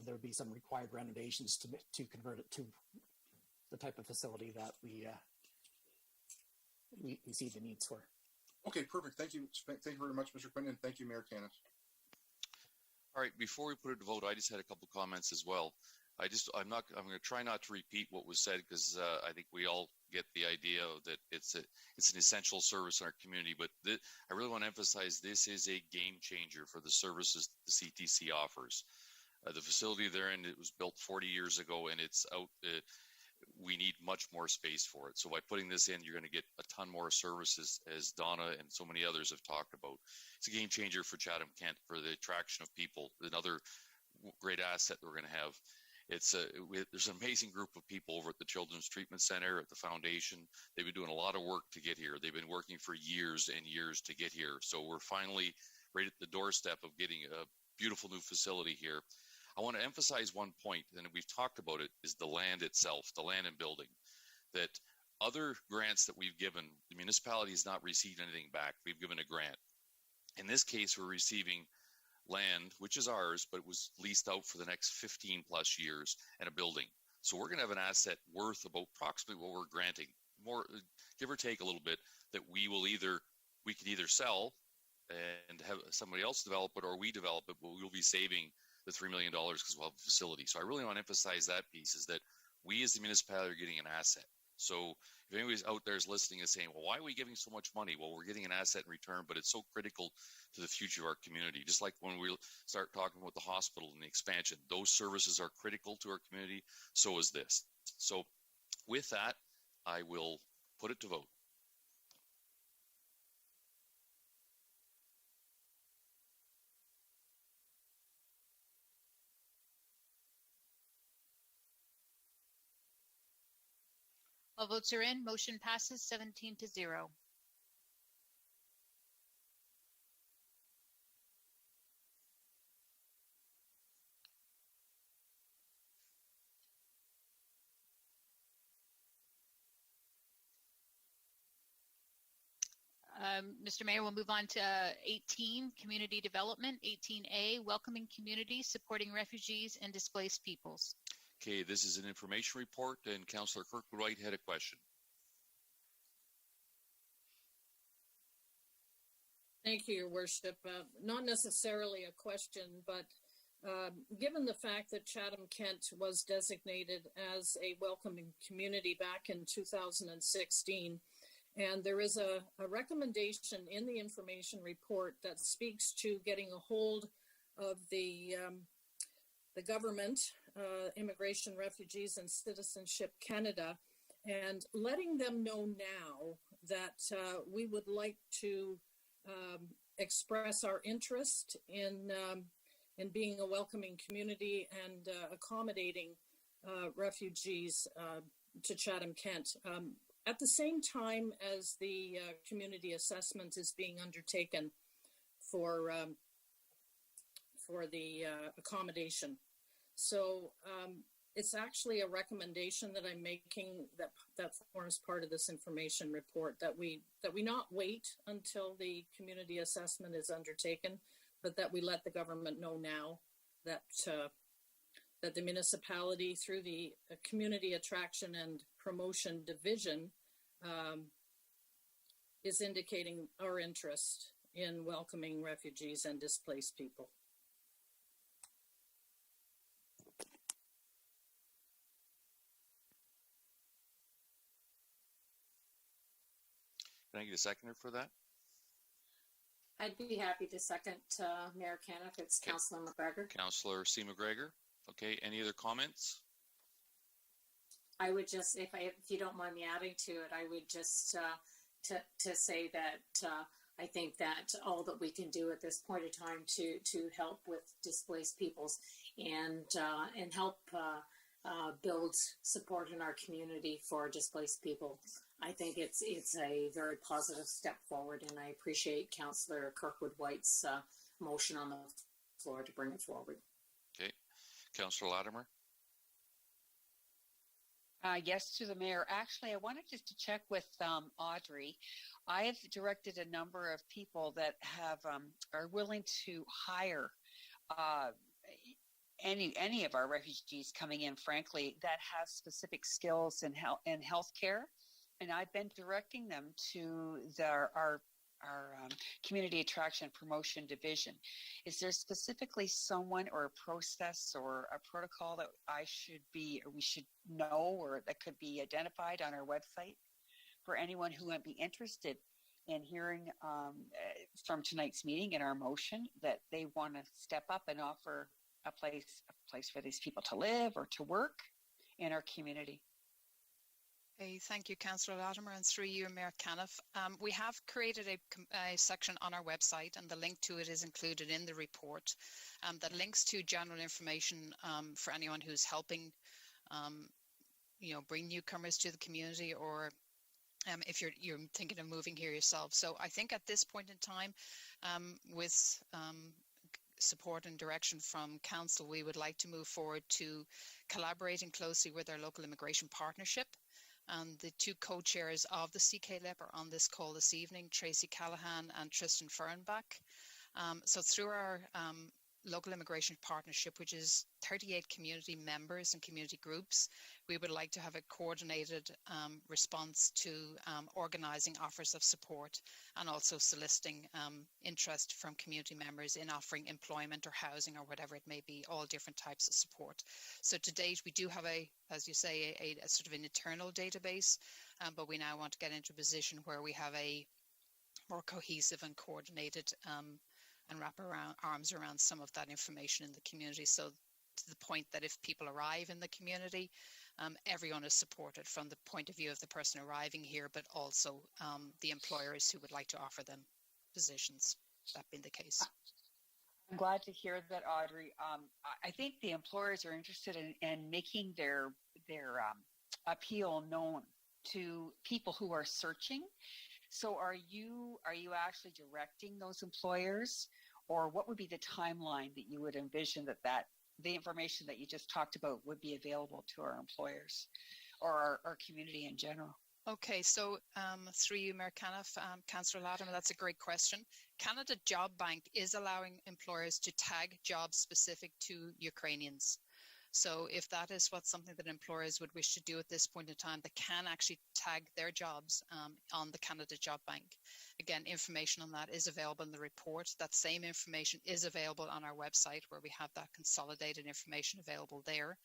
there would be some required renovations to convert it to the type of facility that we see the needs for. Okay, perfect. Thank you. Thank you very much, Mr. Quinton. Thank you, Mayor Canis. All right, before we put it to vote, I just had a couple comments as well. I'm going to try not to repeat what was said because I think we all get the idea that it's an essential service in our community. But I really want to emphasize this is a game changer for the services the CTC offers. The facility they're in, it was built 40 years ago, and it's out. We need much more space for it. So by putting this in, you're going to get a ton more services, as Donna and so many others have talked about. It's a game changer for Chatham-Kent, for the attraction of people, another great asset that we're going to have. There's an amazing group of people over at the Children's Treatment Center, at the foundation. They've been doing a lot of work to get here. They've been working for years and years to get here. So we're finally right at the doorstep of getting a beautiful new facility here. I want to emphasize one point, and we've talked about it, is the land itself, the land and building. That other grants that we've given, the municipality has not received anything back. We've given a grant. In this case, we're receiving land, which is ours, but it was leased out for the next 15 plus years, and a building. So we're going to have an asset worth about approximately what we're granting, more, give or take a little bit, that we can either sell and have somebody else develop it, or we develop it, but we'll be saving the $3 million because we'll have a facility. So I really want to emphasize that piece, is that we as the municipality are getting an asset. So if anybody's out there is listening and saying, well, why are we giving so much money? Well, we're getting an asset in return, but it's so critical to the future of our community. Just like when we start talking about the hospital and the expansion, those services are critical to our community. So is this. So with that, I will put it to vote. All votes are in. Motion passes 17-0. Mr. Mayor, we'll move on to 18, Community Development. 18A, Welcoming Communities, Supporting Refugees and Displaced Peoples. Okay, this is an information report, and Councillor Kirkwood-White had a question. Thank you, Your Worship. Not necessarily a question, but given the fact that Chatham-Kent was designated as a welcoming community back in 2016, and there is a recommendation in the information report that speaks to getting a hold of the government, Immigration, Refugees and Citizenship Canada, and letting them know now that we would like to express our interest in being a welcoming community and accommodating refugees to Chatham-Kent. At the same time as the community assessment is being undertaken for the accommodation. So it's actually a recommendation that I'm making that forms part of this information report, that we not wait until the community assessment is undertaken, but that we let the government know now that that the municipality, through the Community Attraction and Promotion Division, is indicating our interest in welcoming refugees and displaced people. Can I get a seconder for that? I'd be happy to second Mayor Caniff. It's okay. Councillor McGregor. Councillor C. McGregor. Okay, any other comments? I would just, if you don't mind me adding to it, I would just to say that I think that all that we can do at this point in time to help with displaced peoples and help build support in our community for displaced people, I think it's a very positive step forward, and I appreciate Councillor Kirkwood-White's motion on the floor to bring it forward. Okay, Councillor Latimer. Yes, to the mayor. Actually, I wanted just to check with Audrey. I have directed a number of people that have are willing to hire any of our refugees coming in, frankly, that have specific skills in healthcare, and I've been directing them to our Community Attraction Promotion Division. Is there specifically someone or a process or a protocol that we should know, or that could be identified on our website for anyone who might be interested in hearing from tonight's meeting and our motion that they want to step up and offer a place, for these people to live or to work in our community? I would just, if you don't mind me adding to it, I would just to say that you know, the government Hey, thank you, Councillor Latimer, and through you, Mayor Caniff. We have created a section on our website, and the link to it is included in the report that links to general information for anyone who's helping, bring newcomers to the community, or if you're thinking of moving here yourself. So I think at this point in time, with support and direction from Council, we would like to move forward to collaborating closely with our local immigration partnership. And the two co-chairs of the CKLIP are on this call this evening, Tracy Callahan and Tristan Fernbach. So through our local immigration partnership, which is 38 community members and community groups, we would like to have a coordinated response to organising offers of support and also soliciting interest from community members in offering employment or housing or whatever it may be, all different types of support. So to date, we do have as you say, a sort of an internal database, but we now want to get into a position where we have a more cohesive and coordinated and wrap arms around some of that information in the community. So to the point that if people arrive in the community, everyone is supported from the point of view of the person arriving here, but also the employers who would like to offer them positions, that being the case. I'm glad to hear that, Audrey. I think the employers are interested in making their appeal known to people who are searching. So are you actually directing those employers, or what would be the timeline that you would envision that the information that you just talked about would be available to our employers or our community in general? Okay, so through you, Mayor Caniff, Councillor Latimer, that's a great question. Canada Job Bank is allowing employers to tag jobs specific to Ukrainians. So if that is something that employers would wish to do at this point in time, they can actually tag their jobs on the Canada Job Bank. Again, information on that is available in the report. That same information is available on our website, where we have that consolidated information available there.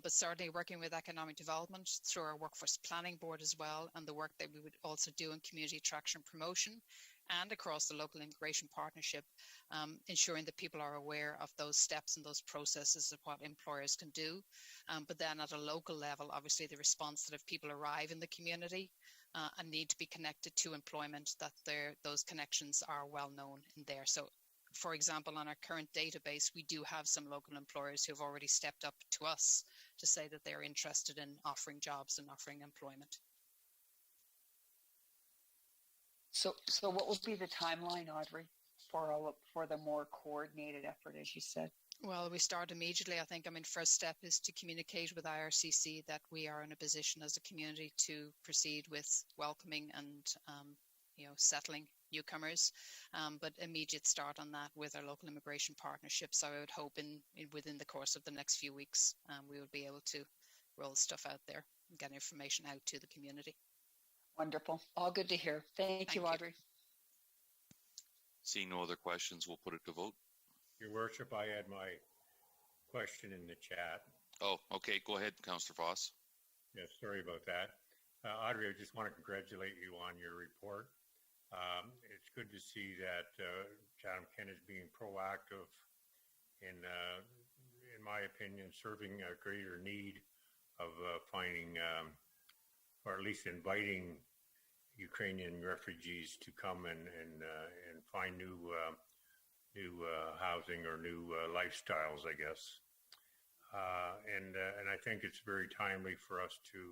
But certainly working with economic development through our workforce planning board as well, and the work that we would also do in community attraction and promotion, and across the local immigration partnership, ensuring that people are aware of those steps and those processes of what employers can do. But then at a local level, obviously the response that if people arrive in the community and need to be connected to employment, that those connections are well known in there. So for example, on our current database, we do have some local employers who have already stepped up to us to say that they're interested in offering jobs and offering employment. So what will be the timeline, Audrey, for the more coordinated effort, as you said? Well, we start immediately. I think, first step is to communicate with IRCC that we are in a position as a community to proceed with welcoming and, settling newcomers. But immediate start on that with our local immigration partnerships. I would hope within the course of the next few weeks, we will be able to roll stuff out there and get information out to the community. Wonderful. All good to hear. Thank you, Audrey. Seeing no other questions, we'll put it to vote. Your Worship, I had my question in the chat. Oh, okay. Go ahead, Councillor Voss. Yeah, sorry about that. Audrey, I just want to congratulate you on your report. It's good to see that Chatham-Kent is being proactive in my opinion, serving a greater need of finding or at least inviting Ukrainian refugees to come and find new housing or new lifestyles, I guess. And I think it's very timely for us to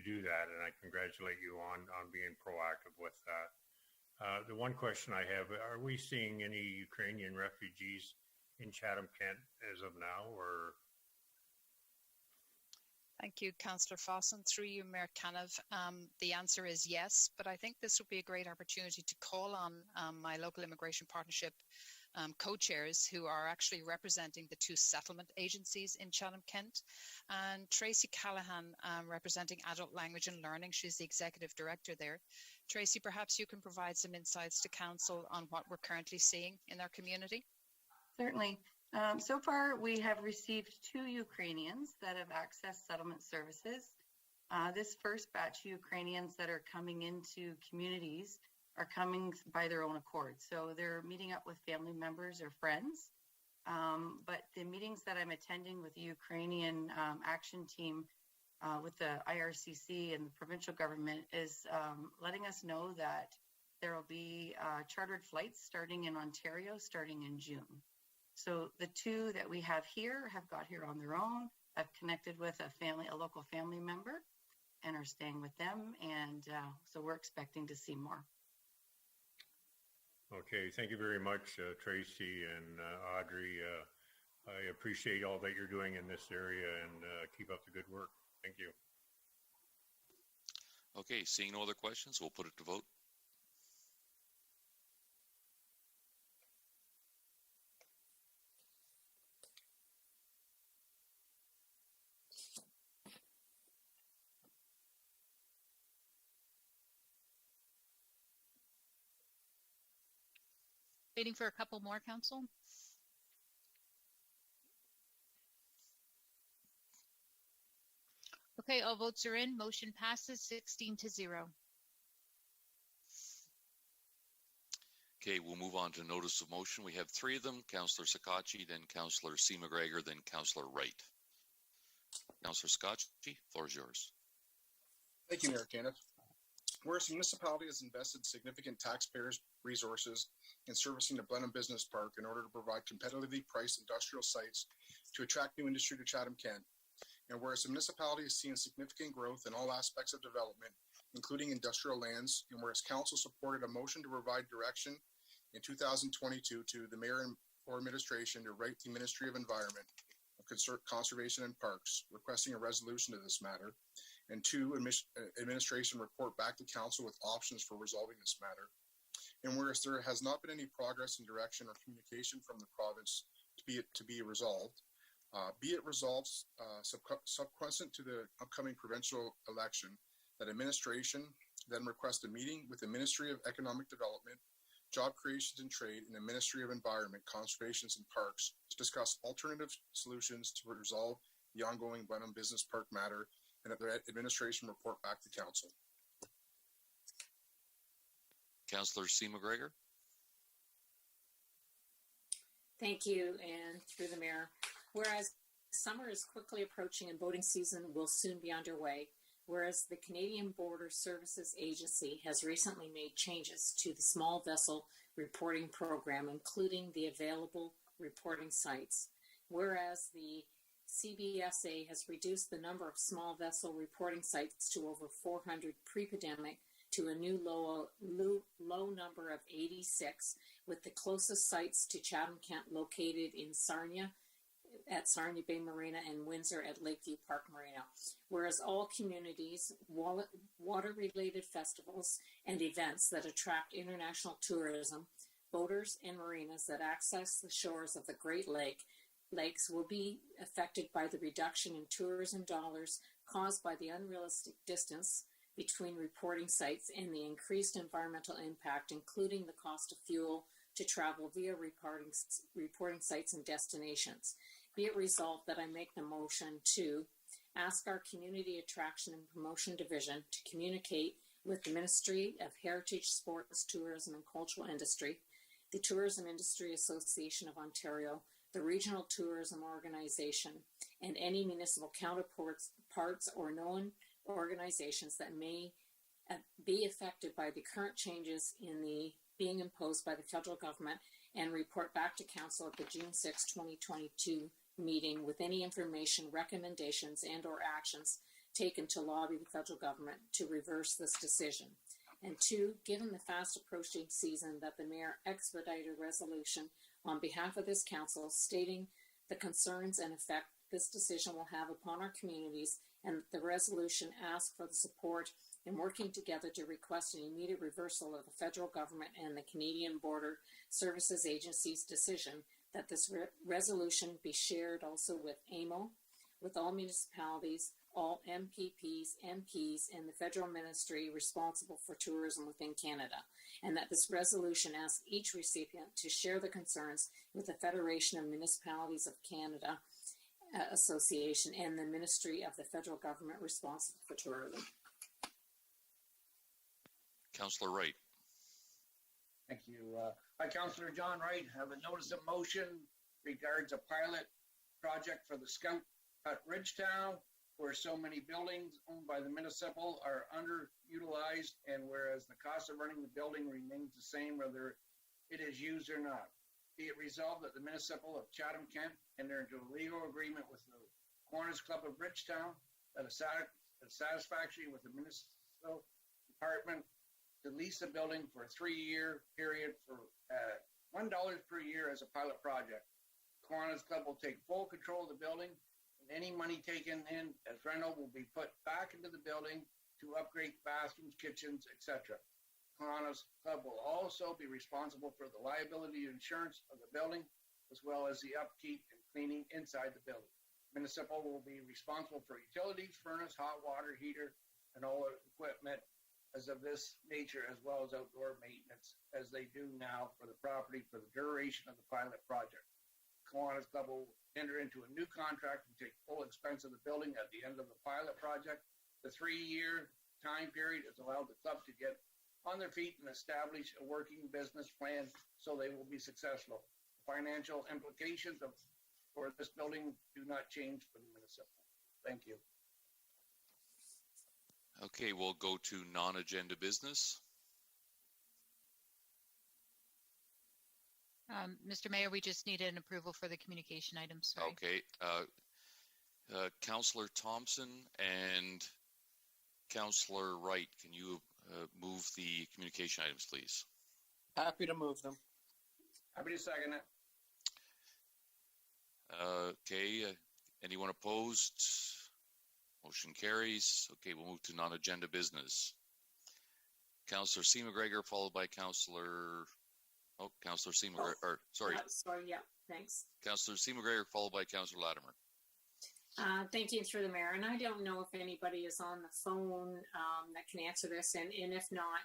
do that, and I congratulate you on being proactive with that. The one question I have: are we seeing any Ukrainian refugees in Chatham-Kent as of now, or? Thank you, Councillor Fossen. Through you, Mayor Caniff. The answer is yes, but I think this would be a great opportunity to call on my local immigration partnership co-chairs who are actually representing the two settlement agencies in Chatham-Kent. And Tracy Callahan representing Adult Language and Learning. She's the executive director there. Tracy, perhaps you can provide some insights to Council on what we're currently seeing in our community. Certainly. So far, we have received 2 Ukrainians that have accessed settlement services. This first batch of Ukrainians that are coming into communities are coming by their own accord. So they're meeting up with family members or friends. But the meetings that I'm attending with the Ukrainian action team with the IRCC and the provincial government is letting us know that there will be chartered flights starting in Ontario starting in June. So the two that we have here have got here on their own. I've connected with a local family member, and are staying with them. And so we're expecting to see more. Okay, thank you very much, Tracy and Audrey. I appreciate all that you're doing in this area, and keep up the good work. Thank you. Okay, seeing no other questions, we'll put it to vote. Waiting for a couple more, Council. Okay, all votes are in. Motion passes 16-0. Okay, we'll move on to notice of motion. We have three of them, Councillor Sakachi, then Councillor C. McGregor, then Councillor Wright. Councillor Sakachi, floor is yours. Thank you, Mayor Kenneth. Whereas the municipality has invested significant taxpayers' resources in servicing the Blenheim Business Park in order to provide competitively priced industrial sites to attract new industry to Chatham-Kent, and whereas the municipality has seen significant growth in all aspects of development, including industrial lands, and whereas council supported a motion to provide direction in 2022 to the mayor or administration to write the Ministry of Environment, Conservation and Parks, requesting a resolution to this matter, and two, administration report back to council with options for resolving this matter. And whereas there has not been any progress in direction or communication from the province to be resolved, be it resolved subsequent to the upcoming provincial election, that administration then request a meeting with the Ministry of Economic Development, Job Creations and Trade, and the Ministry of Environment, Conservation and Parks to discuss alternative solutions to resolve the ongoing Blenheim Business Park matter, and that the administration report back to council. Councillor C. McGregor. Thank you, and through the mayor. Whereas summer is quickly approaching and boating season will soon be underway, whereas the Canadian Border Services Agency has recently made changes to the small vessel reporting program, including the available reporting sites, whereas the CBSA has reduced the number of small vessel reporting sites to over 400 pre-pandemic to a new low number of 86, with the closest sites to Chatham-Kent located in Sarnia, at Sarnia Bay Marina, and Windsor at Lakeview Park Marina. Whereas all communities, water-related festivals and events that attract international tourism, boaters and marinas that access the shores of the Great Lakes will be affected by the reduction in tourism dollars caused by the unrealistic distance between reporting sites and the increased environmental impact, including the cost of fuel to travel via reporting sites and destinations. Be it resolved that I make the motion to ask our Community Attraction and Promotion Division to communicate with the Ministry of Heritage, Sports, Tourism and Cultural Industry, the Tourism Industry Association of Ontario, the Regional Tourism Organization, and any municipal counterparts or known organizations that may be affected by the current changes in the being imposed by the federal government, and report back to council at the June 6, 2022 meeting with any information, recommendations, and or actions taken to lobby the federal government to reverse this decision. And two, given the fast approaching season, that the mayor expedite a resolution on behalf of this council stating the concerns and effect this decision will have upon our communities, and the resolution asks for the support in working together to request an immediate reversal of the federal government and the Canadian Border Services Agency's decision, that this resolution be shared also with AMO, with all municipalities, all MPPs, MPs, and the federal ministry responsible for tourism within Canada, and that this resolution asks each recipient to share the concerns with the Federation of Municipalities of Canada Association and the Ministry of the federal government responsible for tourism. Councillor Wright. Thank you. I, Councillor John Wright, have a notice of motion regards a pilot project for the Scout at Ridgetown where so many buildings owned by the municipal are underutilized, and whereas the cost of running the building remains the same whether it is used or not. Be it resolved that the municipal of Chatham-Kent enter into a legal agreement with the Kiwanis Club of Bridgetown that is satisfactory with the municipal department to lease the building for a 3-year period for $1 per year as a pilot project. Kiwanis Club will take full control of the building, and any money taken in as rental will be put back into the building to upgrade bathrooms, kitchens, etc. Kiwanis Club will also be responsible for the liability insurance of the building, as well as the upkeep and cleaning inside the building. Municipal will be responsible for utilities, furnace, hot water, heater, and all equipment as of this nature, as well as outdoor maintenance, as they do now for the property for the duration of the pilot project. Kiwanis Club will enter into a new contract and take full expense of the building at the end of the pilot project. The 3-year time period has allowed the club to get on their feet and establish a working business plan so they will be successful. Financial implications for this building do not change for the municipal. Thank you. Okay, we'll go to non-agenda business. Mr. Mayor, we just need an approval for the communication items. Sorry. Okay. Councillor Thompson and Councillor Wright, can you move the communication items, please? Happy to move them. Happy to second it. Okay. Anyone opposed? Motion carries. Okay, we'll move to non-agenda business. Councillor C. McGregor, followed by Councillor C. McGregor. Sorry, yeah, thanks. Councillor C. McGregor, followed by Councillor Latimer. Thank you through the mayor. And I don't know if anybody is on the phone that can answer this. And if not,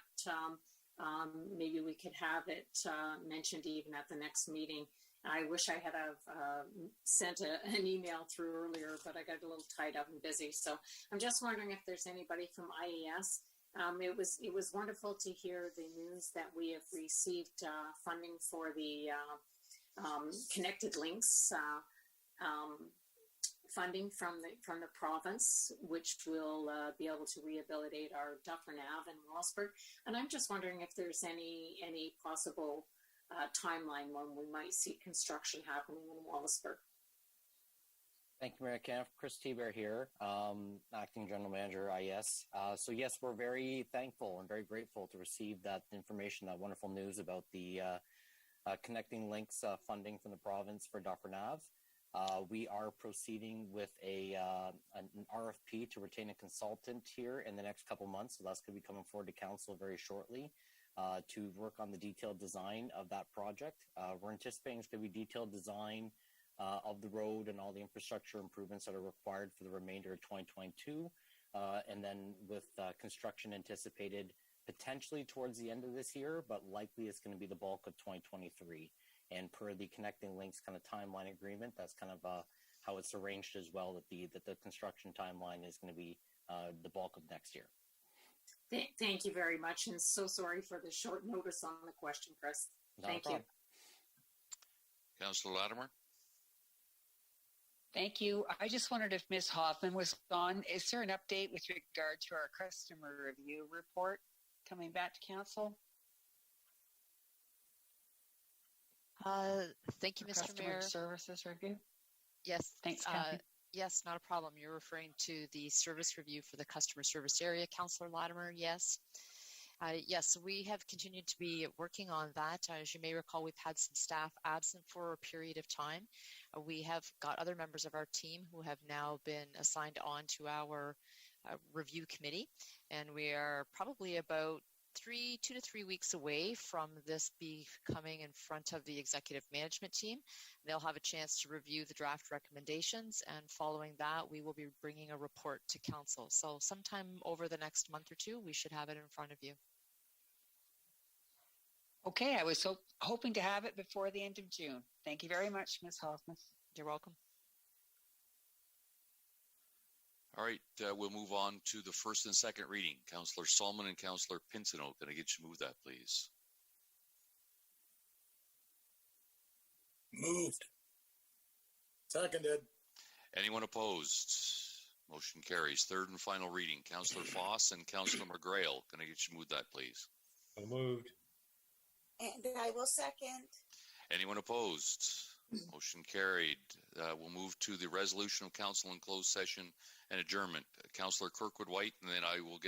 maybe we could have it mentioned even at the next meeting. I wish I had sent an email through earlier, but I got a little tied up and busy. So I'm just wondering if there's anybody from IES. It was wonderful to hear the news that we have received funding for the Connected Links funding from the province, which will be able to rehabilitate our Dufferin Ave in Wallaceburg. And I'm just wondering if there's any possible timeline when we might see construction happening in Wallaceburg. Thank you, Mayor Kenneth. Chris T-Bear here, Acting General Manager, IES. So yes, we're very thankful and very grateful to receive that information, that wonderful news about the Connecting Links funding from the province for Dufferin Ave. We are proceeding with an RFP to retain a consultant here in the next couple months. So that's going to be coming forward to council very shortly to work on the detailed design of that project. We're anticipating it's going to be detailed design of the road and all the infrastructure improvements that are required for the remainder of 2022. And then with construction anticipated potentially towards the end of this year, but likely it's going to be the bulk of 2023. And per the Connecting Links kind of timeline agreement, that's kind of how it's arranged as well, that the construction timeline is going to be the bulk of next year. Thank you very much, and so sorry for the short notice on the question, Chris. Thank you. Councillor Latimer. Thank you. I just wondered if Ms. Hoffman was on. Is there an update with regard to our customer review report coming back to council? Thank you, Mr. Customer Mayor. Services review. Yes. Thanks, Kathy. Yes, not a problem. You're referring to the service review for the customer service area, Councillor Latimer. Yes. Yes, we have continued to be working on that. As you may recall, we've had some staff absent for a period of time. We have got other members of our team who have now been assigned on to our review committee, and we are probably about 2 to 3 weeks away from this coming in front of the executive management team. They'll have a chance to review the draft recommendations, and following that, we will be bringing a report to council. So sometime over the next month or two, we should have it in front of you. Okay, I was hoping to have it before the end of June. Thank you very much, Ms. Hoffman. You're welcome. All right, we'll move on to the first and second reading. Councillor Solomon and Councillor Pinsino, can I get you to move that, please? Moved. Seconded. Anyone opposed? Motion carries. Third and final reading. Councillor Foss and Councillor McGrail. Can I get you to move that, please? So moved. And I will second. Anyone opposed? Motion carried. We'll move to the resolution of council in closed session and adjournment. Councillor Kirkwood White, and then I will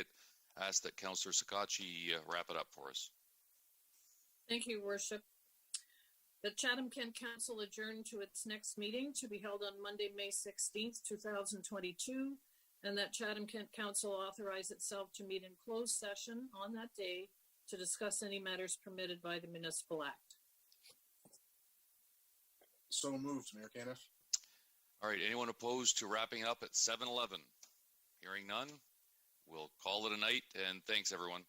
ask that Councillor Sakachi wrap it up for us. Thank you, Worship. The Chatham-Kent Council adjourned to its next meeting to be held on Monday, May 16th, 2022, and that Chatham-Kent Council authorize itself to meet in closed session on that day to discuss any matters permitted by the Municipal Act. So moved, Mayor Caniff. All right, anyone opposed to wrapping up at 7:11? Hearing none, we'll call it a night, and thanks, everyone.